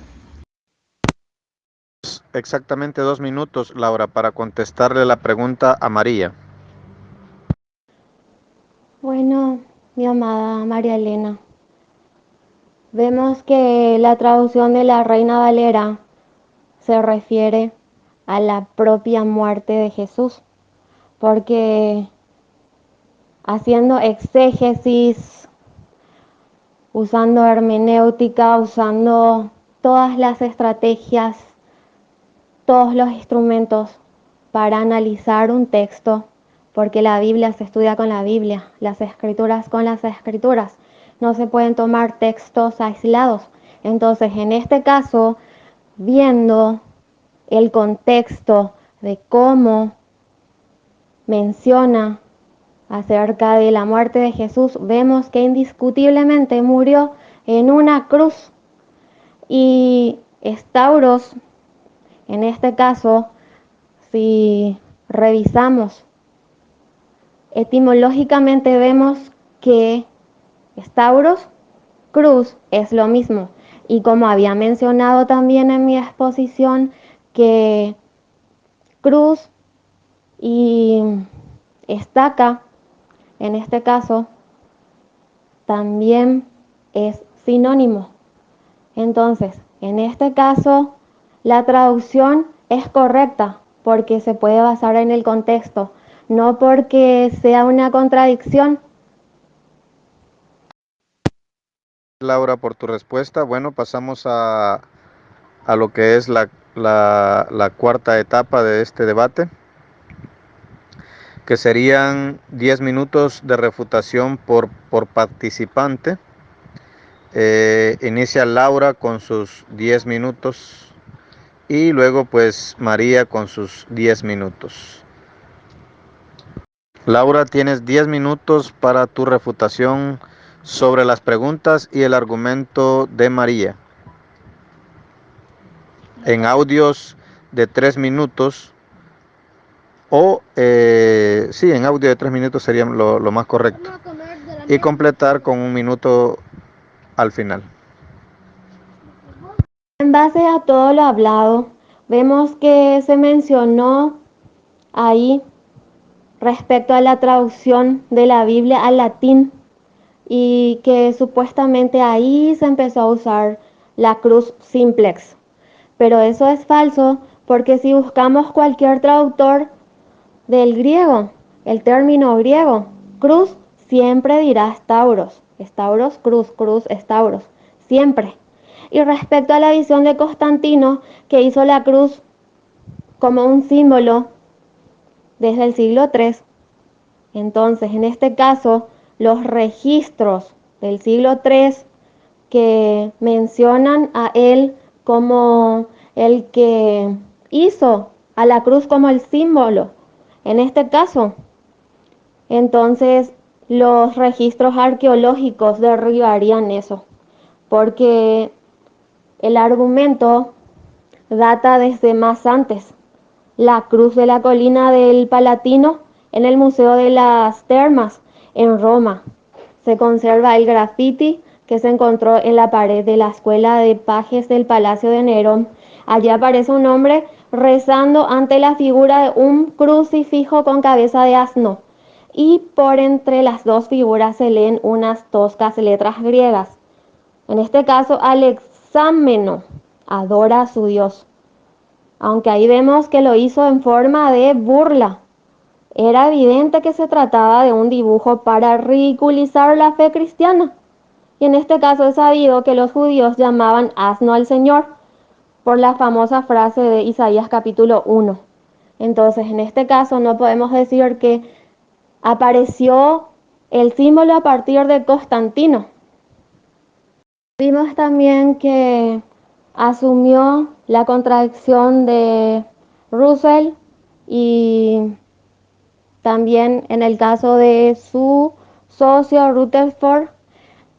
Exactamente 2 minutos, Laura, para contestarle la pregunta a María. Bueno, mi amada María Elena, vemos que la traducción de la Reina Valera se refiere a la propia muerte de Jesús, porque haciendo exégesis, usando hermenéutica, usando todas las estrategias, todos los instrumentos para analizar un texto, porque la Biblia se estudia con la Biblia, las escrituras con las escrituras. No se pueden tomar textos aislados. Entonces, en este caso, viendo el contexto de cómo menciona acerca de la muerte de Jesús, vemos que indiscutiblemente murió en una cruz. Y Stauros, en este caso, si revisamos etimológicamente, vemos que Stauros, cruz, es lo mismo. Y como había mencionado también en mi exposición, que cruz y estaca, en este caso, también es sinónimo. Entonces, en este caso, la traducción es correcta porque se puede basar en el contexto, no porque sea una contradicción. Laura, por tu respuesta. Bueno, pasamos a lo que es la cuarta etapa de este debate, que serían 10 minutos de refutación por participante. Inicia Laura con sus 10 minutos y luego pues María con sus 10 minutos. Laura, tienes 10 minutos para tu refutación sobre las preguntas y el argumento de María. En audios de 3 minutos o sí, en audio de 3 minutos sería lo más correcto. Y completar con 1 minuto al final. En base a todo lo hablado, vemos que se mencionó ahí respecto a la traducción de la Biblia al latín y que supuestamente ahí se empezó a usar la cruz simplex. Pero eso es falso porque si buscamos cualquier traductor del griego, el término griego, cruz, siempre dirá stauros, stauros, cruz, cruz, stauros, siempre. Y respecto a la visión de Constantino, que hizo la cruz como un símbolo desde el siglo III, entonces en este caso los registros del siglo III que mencionan a él como el que hizo a la cruz como el símbolo, en este caso, entonces los registros arqueológicos derribarían eso, porque el argumento data desde más antes. La cruz de la colina del Palatino en el Museo de las Termas en Roma. Se conserva el grafiti que se encontró en la pared de la escuela de pajes del Palacio de Nerón. Allí aparece un hombre rezando ante la figura de un crucifijo con cabeza de asno. Y por entre las dos figuras se leen unas toscas letras griegas. En este caso, Alexámeno adora a su Dios. Aunque ahí vemos que lo hizo en forma de burla. Era evidente que se trataba de un dibujo para ridiculizar la fe cristiana. Y en este caso es sabido que los judíos llamaban asno al Señor por la famosa frase de Isaías capítulo 1. Entonces, en este caso no podemos decir que apareció el símbolo a partir de Constantino. Vimos también que asumió la contradicción de Russell y también en el caso de su socio Rutherford,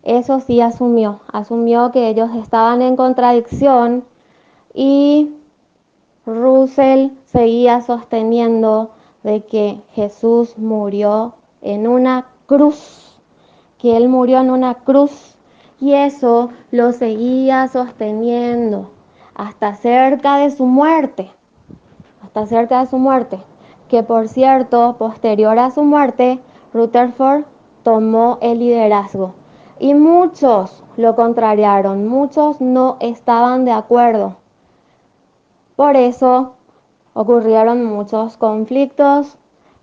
eso sí asumió que ellos estaban en contradicción y Russell seguía sosteniendo de que Jesús murió en una cruz, que él murió en una cruz y eso lo seguía sosteniendo hasta cerca de su muerte, que por cierto, posterior a su muerte, Rutherford tomó el liderazgo y muchos lo contrariaron, muchos no estaban de acuerdo. Por eso ocurrieron muchos conflictos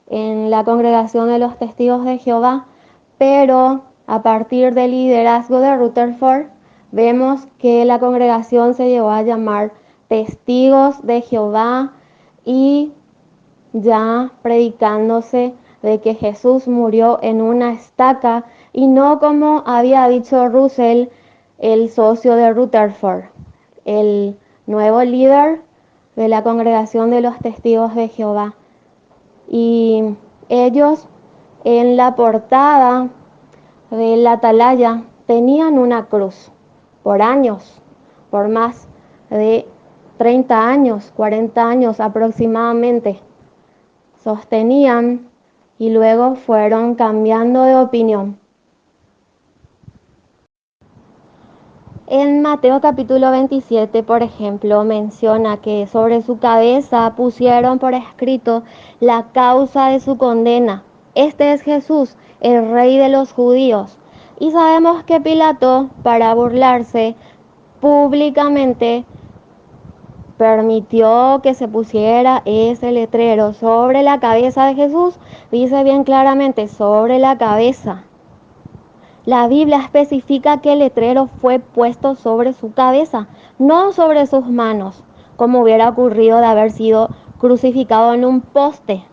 en la congregación de los testigos de Jehová, pero a partir del liderazgo de Rutherford vemos que la congregación se llegó a llamar Testigos de Jehová y ya predicándose de que Jesús murió en una estaca y no como había dicho Russell, el socio de Rutherford, el nuevo líder de la congregación de los testigos de Jehová. Y ellos en la portada de la atalaya tenían una cruz por años, por más de 30 años, 40 años aproximadamente. Sostenían y luego fueron cambiando de opinión. En Mateo capítulo 27, por ejemplo, menciona que sobre su cabeza pusieron por escrito la causa de su condena. Este es Jesús, el Rey de los judíos. Y sabemos que Pilato, para burlarse públicamente, permitió que se pusiera ese letrero sobre la cabeza de Jesús. Dice bien claramente, sobre la cabeza. La Biblia especifica que el letrero fue puesto sobre su cabeza, no sobre sus manos, como hubiera ocurrido de haber sido crucificado en un poste.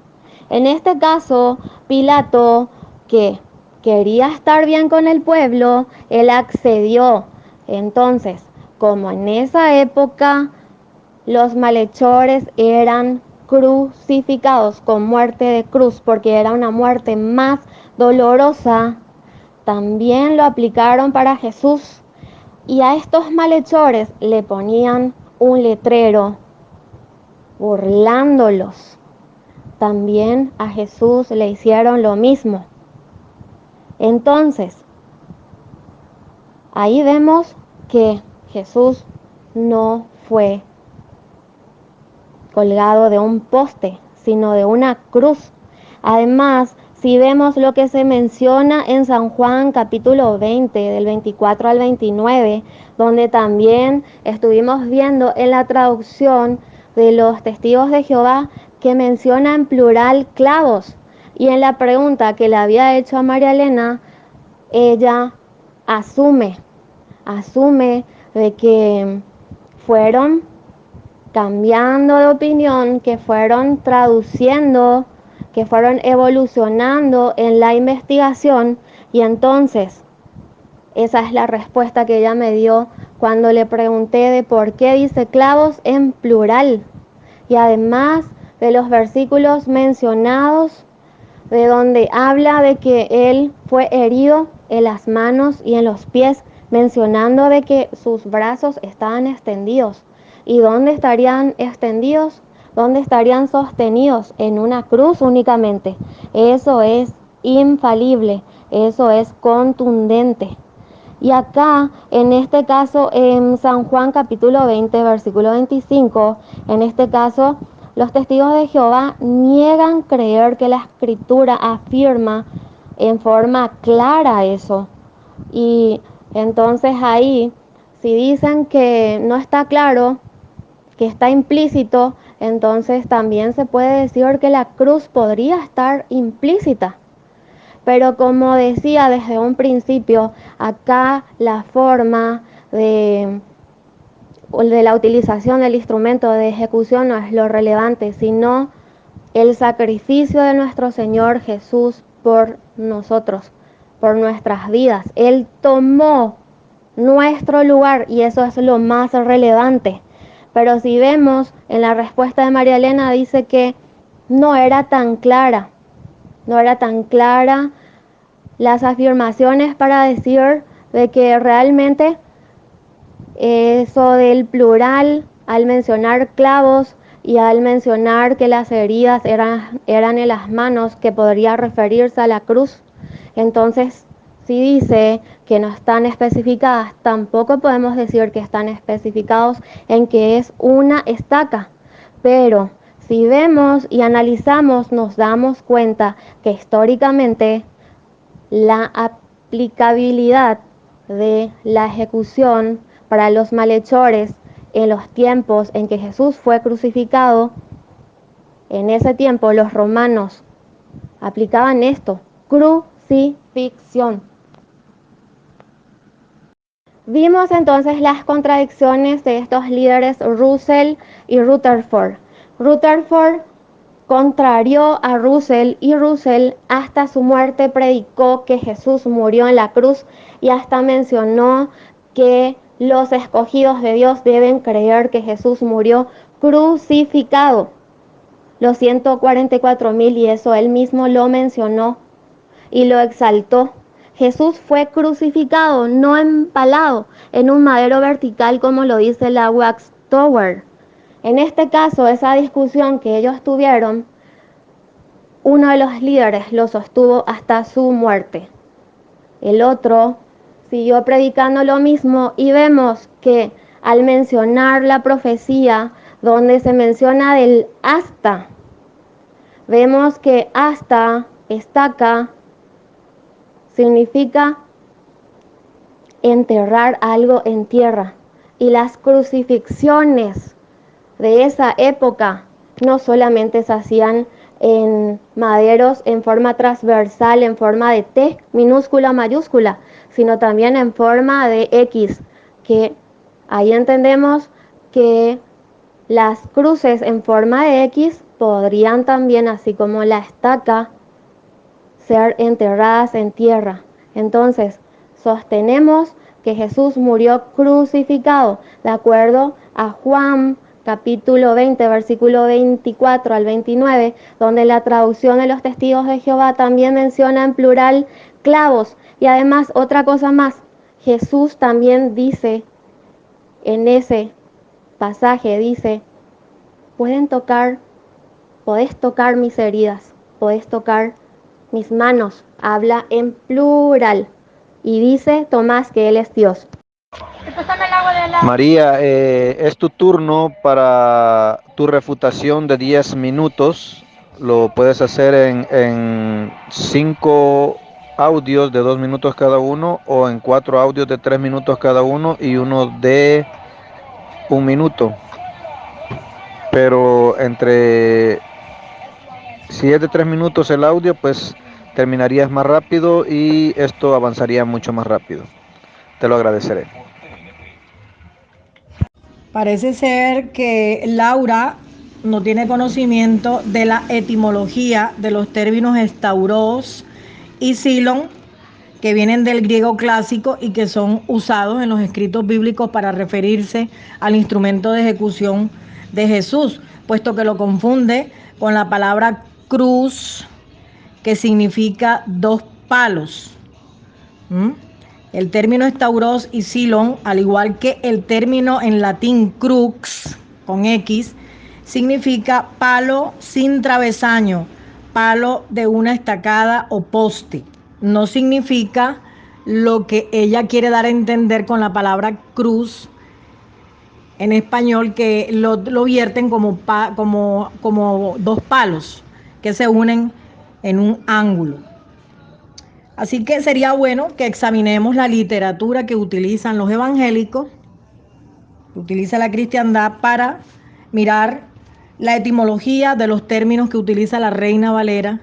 En este caso, Pilato, que quería estar bien con el pueblo, él accedió. Entonces, como en esa época los malhechores eran crucificados con muerte de cruz, porque era una muerte más dolorosa, también lo aplicaron para Jesús y a estos malhechores le ponían un letrero burlándolos. También a Jesús le hicieron lo mismo. Entonces, ahí vemos que Jesús no fue colgado de un poste, sino de una cruz. Además, si vemos lo que se menciona en San Juan capítulo 20, del 24 al 29, donde también estuvimos viendo en la traducción de los testigos de Jehová que menciona en plural clavos. Y en la pregunta que le había hecho a María Elena, ella asume de que fueron cambiando de opinión, que fueron traduciendo, que fueron evolucionando en la investigación. Y entonces esa es la respuesta que ella me dio cuando le pregunté de por qué dice clavos en plural. Y además de los versículos mencionados, de donde habla de que él fue herido en las manos y en los pies, mencionando de que sus brazos estaban extendidos. ¿Y dónde estarían extendidos? ¿Dónde estarían sostenidos? En una cruz únicamente. Eso es infalible, eso es contundente. Y acá, en este caso, en San Juan capítulo 20, versículo 25, en este caso, los testigos de Jehová niegan creer que la escritura afirma en forma clara eso. Y entonces ahí, si dicen que no está claro, que está implícito, entonces también se puede decir que la cruz podría estar implícita. Pero como decía desde un principio, acá la forma de la utilización del instrumento de ejecución no es lo relevante, sino el sacrificio de nuestro Señor Jesús por nosotros, por nuestras vidas. Él tomó nuestro lugar y eso es lo más relevante. Pero si vemos en la respuesta de María Elena, dice que no era tan clara las afirmaciones para decir de que realmente eso del plural, al mencionar clavos y al mencionar que las heridas eran en las manos, que podría referirse a la cruz, entonces Si dice que no están especificadas, tampoco podemos decir que están especificados en que es una estaca. Pero si vemos y analizamos, nos damos cuenta que históricamente la aplicabilidad de la ejecución para los malhechores en los tiempos en que Jesús fue crucificado, en ese tiempo los romanos aplicaban esto, crucifixión. Vimos entonces las contradicciones de estos líderes Russell y Rutherford. Rutherford contrarió a Russell y Russell hasta su muerte predicó que Jesús murió en la cruz y hasta mencionó que los escogidos de Dios deben creer que Jesús murió crucificado. Los 144,000 y eso él mismo lo mencionó y lo exaltó. Jesús fue crucificado, no empalado en un madero vertical como lo dice la Watchtower. En este caso, esa discusión que ellos tuvieron, uno de los líderes lo sostuvo hasta su muerte. El otro siguió predicando lo mismo y vemos que al mencionar la profecía donde se menciona del hasta, vemos que hasta, estaca, significa enterrar algo en tierra. Y las crucifixiones de esa época no solamente se hacían en maderos en forma transversal, en forma de T, minúscula, mayúscula, sino también en forma de X, que ahí entendemos que las cruces en forma de X podrían también, así como la estaca, ser enterradas en tierra. Entonces, sostenemos que Jesús murió crucificado, de acuerdo a Juan capítulo 20, versículo 24 al 29, donde la traducción de los testigos de Jehová también menciona en plural clavos. Y además, otra cosa más, Jesús también dice en ese pasaje, dice, podés tocar mis heridas, podés tocar mis manos, habla en plural y dice Tomás que él es Dios. María, es tu turno para tu refutación de 10 minutos. Lo puedes hacer en 5 audios de 2 minutos cada uno o en 4 audios de 3 minutos cada uno y uno de 1 minuto. Pero si es de 3 minutos el audio, pues terminarías más rápido y esto avanzaría mucho más rápido. Te lo agradeceré. Parece ser que Laura no tiene conocimiento de la etimología de los términos estauros y silon, que vienen del griego clásico y que son usados en los escritos bíblicos para referirse al instrumento de ejecución de Jesús, puesto que lo confunde con la palabra cruz, que significa 2 palos. El término estauros y silon, al igual que el término en latín crux, con X, significa palo sin travesaño, palo de una estacada o poste. No significa lo que ella quiere dar a entender con la palabra cruz en español, que lo vierten como 2 palos que se unen en un ángulo. Así que sería bueno que examinemos la literatura que utilizan los evangélicos, que utiliza la cristiandad, para mirar la etimología de los términos que utiliza la Reina Valera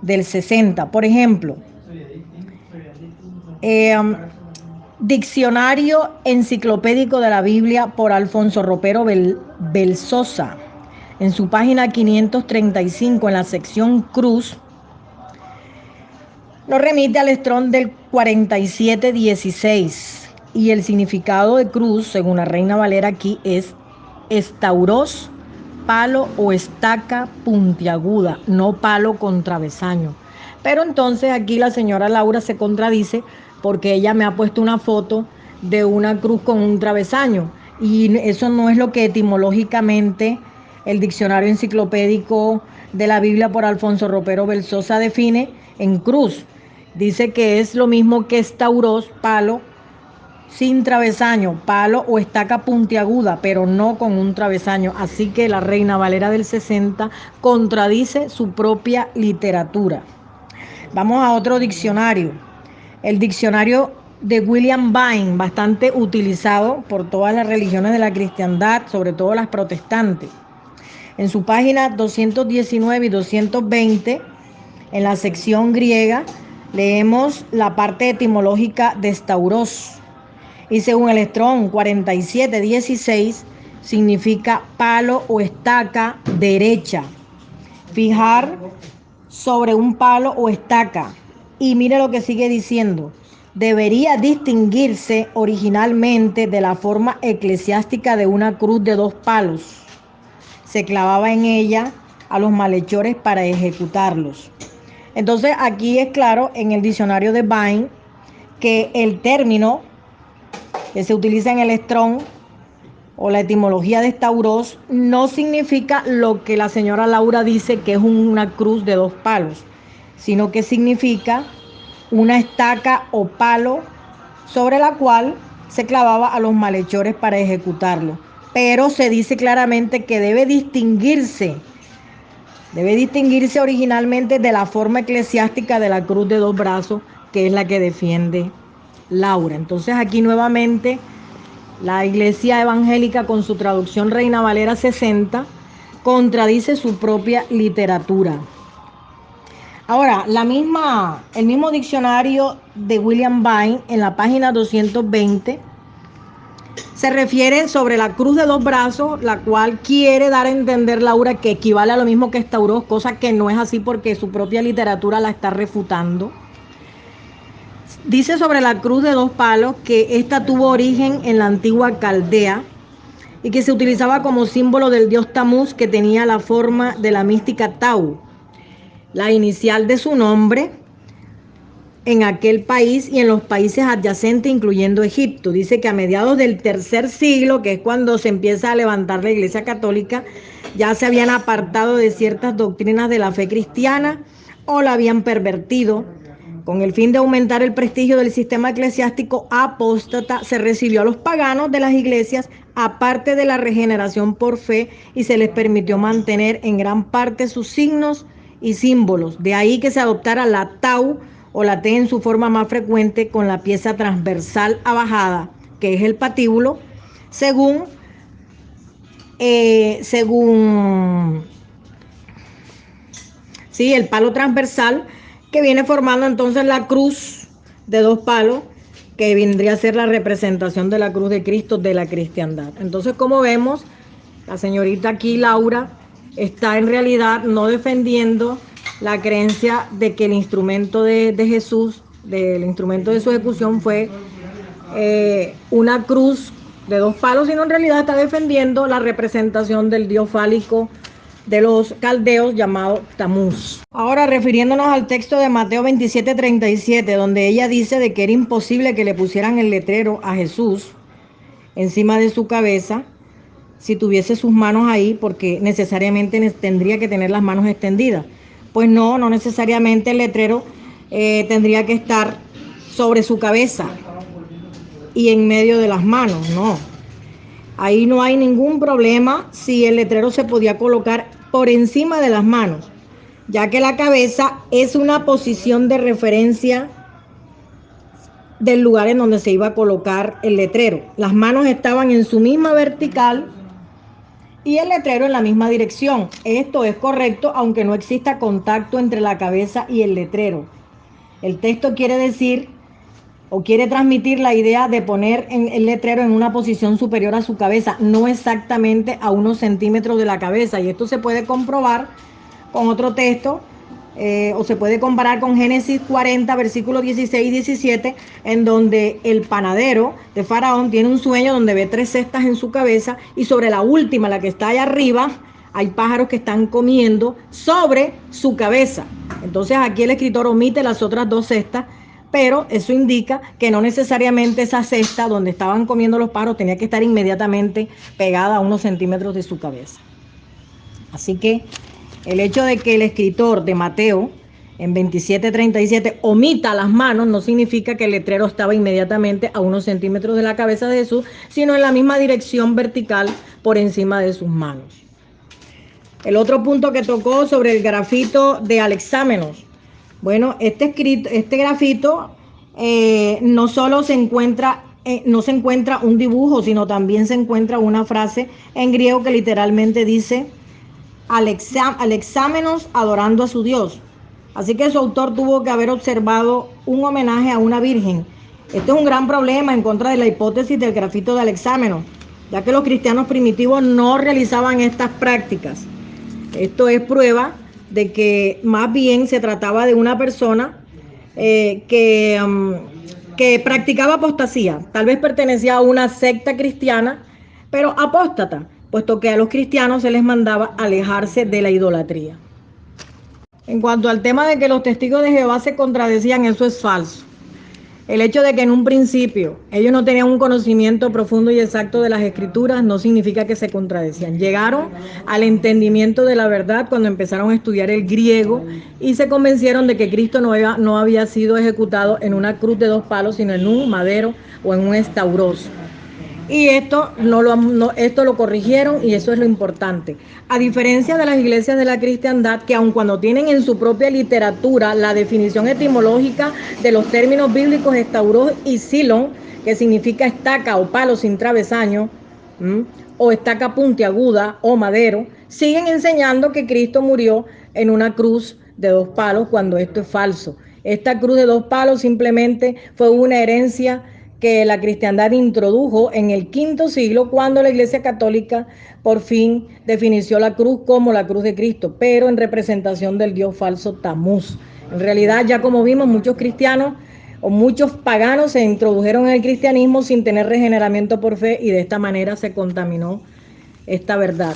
del 60. Por ejemplo, Diccionario Enciclopédico de la Biblia por Alfonso Ropero Belzosa, en su página 535, en la sección cruz, nos remite al Strong del 4716, y el significado de cruz, según la Reina Valera aquí, es estauros, palo o estaca puntiaguda, no palo con travesaño. Pero entonces aquí la señora Laura se contradice, porque ella me ha puesto una foto de una cruz con un travesaño, y eso no es lo que etimológicamente el Diccionario Enciclopédico de la Biblia por Alfonso Ropero Belzosa define en cruz. Dice que es lo mismo que estauros, palo sin travesaño, palo o estaca puntiaguda, pero no con un travesaño. Así que la Reina Valera del 60 contradice su propia literatura. Vamos a otro diccionario. El diccionario de William Vine, bastante utilizado por todas las religiones de la cristiandad, sobre todo las protestantes. En su página 219 y 220, en la sección griega, leemos la parte etimológica de stauros. Y según el Strong 4716, significa palo o estaca derecha. Fijar sobre un palo o estaca. Y mire lo que sigue diciendo. Debería distinguirse originalmente de la forma eclesiástica de una cruz de 2 palos. Se clavaba en ella a los malhechores para ejecutarlos. Entonces aquí es claro en el diccionario de Vine que el término que se utiliza en el Strong o la etimología de stauros no significa lo que la señora Laura dice que es una cruz de 2 palos, sino que significa una estaca o palo sobre la cual se clavaba a los malhechores para ejecutarlo. Pero se dice claramente que debe distinguirse originalmente de la forma eclesiástica de la cruz de 2 brazos, que es la que defiende Laura. Entonces aquí nuevamente la Iglesia Evangélica, con su traducción Reina Valera 60, contradice su propia literatura. Ahora, el mismo diccionario de William Vine, en la página 220, se refiere sobre la cruz de 2 brazos, la cual quiere dar a entender Laura que equivale a lo mismo que estauros, cosa que no es así porque su propia literatura la está refutando. Dice sobre la cruz de 2 palos que esta tuvo origen en la antigua Caldea y que se utilizaba como símbolo del dios Tamuz, que tenía la forma de la mística Tau, la inicial de su nombre en aquel país y en los países adyacentes, incluyendo Egipto. Dice que a mediados del tercer siglo, que es cuando se empieza a levantar la Iglesia Católica, ya se habían apartado de ciertas doctrinas de la fe cristiana o la habían pervertido. Con el fin de aumentar el prestigio del sistema eclesiástico apóstata, se recibió a los paganos de las iglesias, aparte de la regeneración por fe, y se les permitió mantener en gran parte sus signos y símbolos. De ahí que se adoptara la tau o la T en su forma más frecuente, con la pieza transversal abajada, que es el patíbulo, según el palo transversal, que viene formando entonces la cruz de 2 palos, que vendría a ser la representación de la cruz de Cristo de la cristiandad. Entonces, como vemos, la señorita aquí, Laura, está en realidad no defendiendo la creencia de que el instrumento de Jesús, del instrumento de su ejecución, fue una cruz de 2 palos, sino en realidad está defendiendo la representación del dios fálico de los caldeos llamado Tamuz. Ahora, refiriéndonos al texto de Mateo 27:37, donde ella dice de que era imposible que le pusieran el letrero a Jesús encima de su cabeza si tuviese sus manos ahí, porque necesariamente tendría que tener las manos extendidas. Pues no necesariamente el letrero tendría que estar sobre su cabeza y en medio de las manos, no. Ahí no hay ningún problema si el letrero se podía colocar por encima de las manos, ya que la cabeza es una posición de referencia del lugar en donde se iba a colocar el letrero. Las manos estaban en su misma vertical y el letrero en la misma dirección. Esto es correcto, aunque no exista contacto entre la cabeza y el letrero. El texto quiere decir o quiere transmitir la idea de poner el letrero en una posición superior a su cabeza, no exactamente a unos centímetros de la cabeza. Y esto se puede comprobar con otro texto, o se puede comparar con Génesis 40, versículos 16 y 17, en donde el panadero de Faraón tiene un sueño donde ve 3 cestas en su cabeza, y sobre la última, la que está allá arriba, hay pájaros que están comiendo sobre su cabeza. Entonces aquí el escritor omite las otras 2 cestas, pero eso indica que no necesariamente esa cesta donde estaban comiendo los pájaros tenía que estar inmediatamente pegada a unos centímetros de su cabeza. Así que el hecho de que el escritor de Mateo en 27:37, omita las manos, no significa que el letrero estaba inmediatamente a unos centímetros de la cabeza de Jesús, sino en la misma dirección vertical por encima de sus manos. El otro punto que tocó sobre el grafito de Alexámenos. Bueno, este grafito no solo se encuentra, no se encuentra un dibujo, sino también se encuentra una frase en griego que literalmente dice Alexámenos adorando a su Dios. Así que su autor tuvo que haber observado un homenaje a una virgen. Este es un gran problema en contra de la hipótesis del grafito de Alexámenos, ya que los cristianos primitivos no realizaban estas prácticas. Esto es prueba de que más bien se trataba de una persona que practicaba apostasía. Tal vez pertenecía a una secta cristiana, pero apóstata, puesto que a los cristianos se les mandaba alejarse de la idolatría. En cuanto al tema de que los testigos de Jehová se contradecían, eso es falso. El hecho de que en un principio ellos no tenían un conocimiento profundo y exacto de las escrituras no significa que se contradecían. Llegaron al entendimiento de la verdad cuando empezaron a estudiar el griego y se convencieron de que Cristo no había sido ejecutado en una cruz de 2 palos, sino en un madero o en un estauroso. Y esto lo corrigieron, y eso es lo importante. A diferencia de las iglesias de la cristiandad, que aun cuando tienen en su propia literatura la definición etimológica de los términos bíblicos estauros y silon, que significa estaca o palo sin travesaño, o estaca puntiaguda o madero, siguen enseñando que Cristo murió en una cruz de 2 palos, cuando esto es falso. Esta cruz de 2 palos simplemente fue una herencia que la cristiandad introdujo en el V siglo, cuando la Iglesia Católica por fin definió la cruz como la cruz de Cristo, pero en representación del dios falso Tamuz. En realidad, ya como vimos, muchos cristianos o muchos paganos se introdujeron en el cristianismo sin tener regeneramiento por fe, y de esta manera se contaminó esta verdad.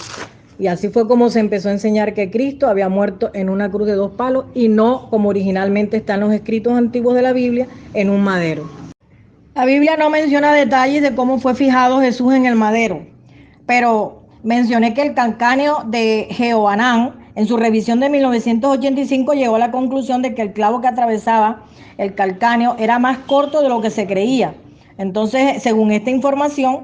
Y así fue como se empezó a enseñar que Cristo había muerto en una cruz de 2 palos y no, como originalmente están los escritos antiguos de la Biblia, en un madero. La Biblia no menciona detalles de cómo fue fijado Jesús en el madero, pero mencioné que el calcáneo de Jehoanán, en su revisión de 1985, llegó a la conclusión de que el clavo que atravesaba el calcáneo era más corto de lo que se creía. Entonces, según esta información,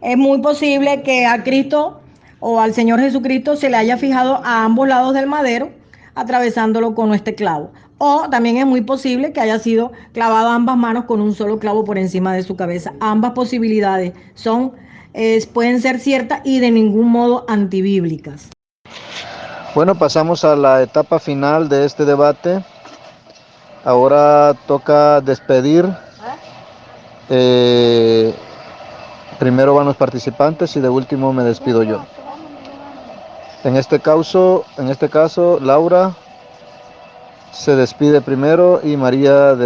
es muy posible que a Cristo o al Señor Jesucristo se le haya fijado a ambos lados del madero, atravesándolo con este clavo. O también es muy posible que haya sido clavado a ambas manos con un solo clavo por encima de su cabeza. Ambas posibilidades pueden ser ciertas y de ningún modo antibíblicas. Bueno, pasamos a la etapa final de este debate. Ahora toca despedir. Primero van los participantes y de último me despido yo. En este caso, Laura se despide primero y María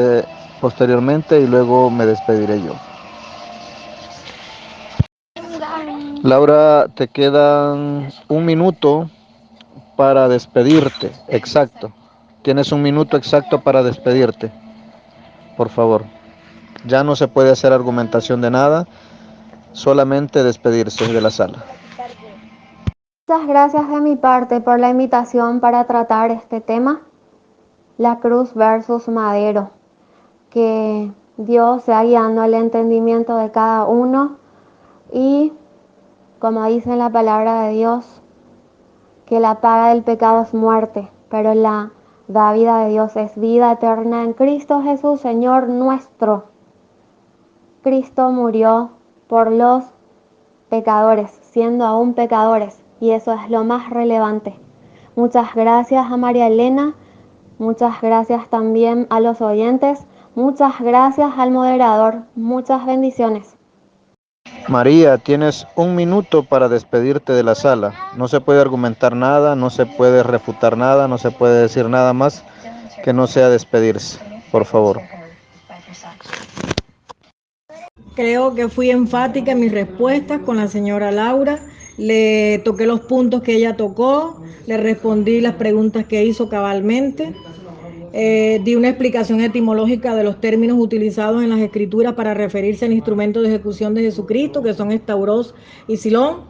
posteriormente, y luego me despediré yo. Laura, te quedan 1 minuto para despedirte, exacto. Tienes 1 minuto exacto para despedirte, por favor. Ya no se puede hacer argumentación de nada, solamente despedirse de la sala. Muchas gracias de mi parte por la invitación para tratar este tema, la cruz versus madero. Que Dios sea guiando el entendimiento de cada uno y, como dice la palabra de Dios, que la paga del pecado es muerte, pero la vida de Dios es vida eterna en Cristo Jesús, Señor nuestro. Cristo murió por los pecadores, siendo aún pecadores, y eso es lo más relevante. Muchas gracias a María Elena, muchas gracias también a los oyentes, muchas gracias al moderador, muchas bendiciones. María, tienes 1 minuto para despedirte de la sala. No se puede argumentar nada, no se puede refutar nada, no se puede decir nada más que no sea despedirse, por favor. Creo que fui enfática en mis respuestas con la señora Laura. Le toqué los puntos que ella tocó, le respondí las preguntas que hizo cabalmente. Di una explicación etimológica de los términos utilizados en las escrituras para referirse al instrumento de ejecución de Jesucristo, que son estauros y silón.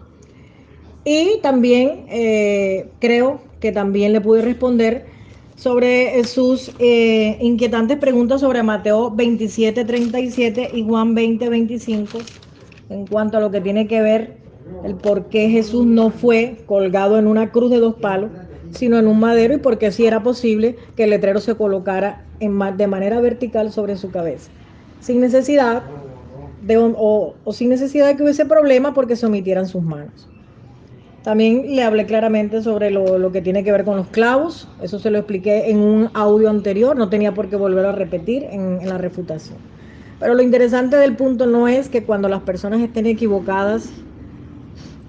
Y también creo que también le pude responder sobre sus inquietantes preguntas sobre Mateo 27:37 y Juan 20:25, en cuanto a lo que tiene que ver el por qué Jesús no fue colgado en una cruz de 2 palos, sino en un madero, y por qué sí era posible que el letrero se colocara de manera vertical sobre su cabeza, sin necesidad o sin necesidad de que hubiese problema porque se omitieran sus manos. También le hablé claramente sobre lo que tiene que ver con los clavos. Eso se lo expliqué en un audio anterior, no tenía por qué volver a repetir en la refutación. Pero lo interesante del punto no es que cuando las personas estén equivocadas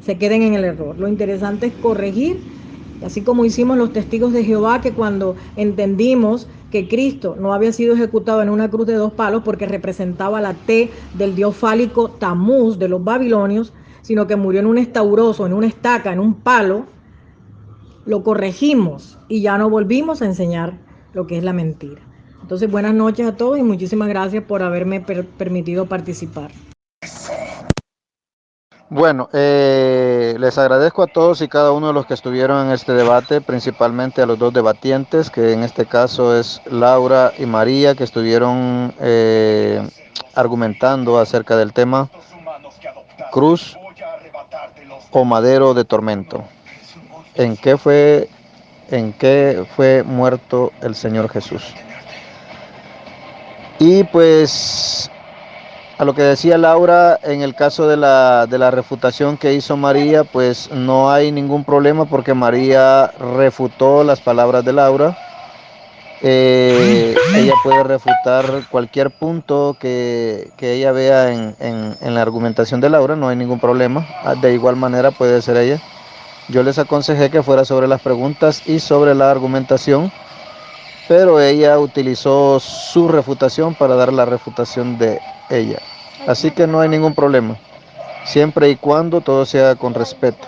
se queden en el error. Lo interesante es corregir, así como hicimos los testigos de Jehová, que cuando entendimos que Cristo no había sido ejecutado en una cruz de 2 palos porque representaba la T del dios fálico Tamuz de los babilonios, sino que murió en un estauroso, en una estaca, en un palo, lo corregimos y ya no volvimos a enseñar lo que es la mentira. Entonces, buenas noches a todos y muchísimas gracias por haberme permitido participar. Bueno, les agradezco a todos y cada uno de los que estuvieron en este debate, principalmente a los dos debatientes, que en este caso es Laura y María, que estuvieron argumentando acerca del tema cruz o madero de tormento. ¿En qué fue muerto el Señor Jesús? Y pues a lo que decía Laura, en el caso de la refutación que hizo María, pues no hay ningún problema porque María refutó las palabras de Laura. Ella puede refutar cualquier punto que ella vea en la argumentación de Laura, no hay ningún problema. De igual manera puede ser ella. Yo les aconsejé que fuera sobre las preguntas y sobre la argumentación, pero ella utilizó su refutación para dar la refutación de ella. Así que no hay ningún problema, siempre y cuando todo sea con respeto.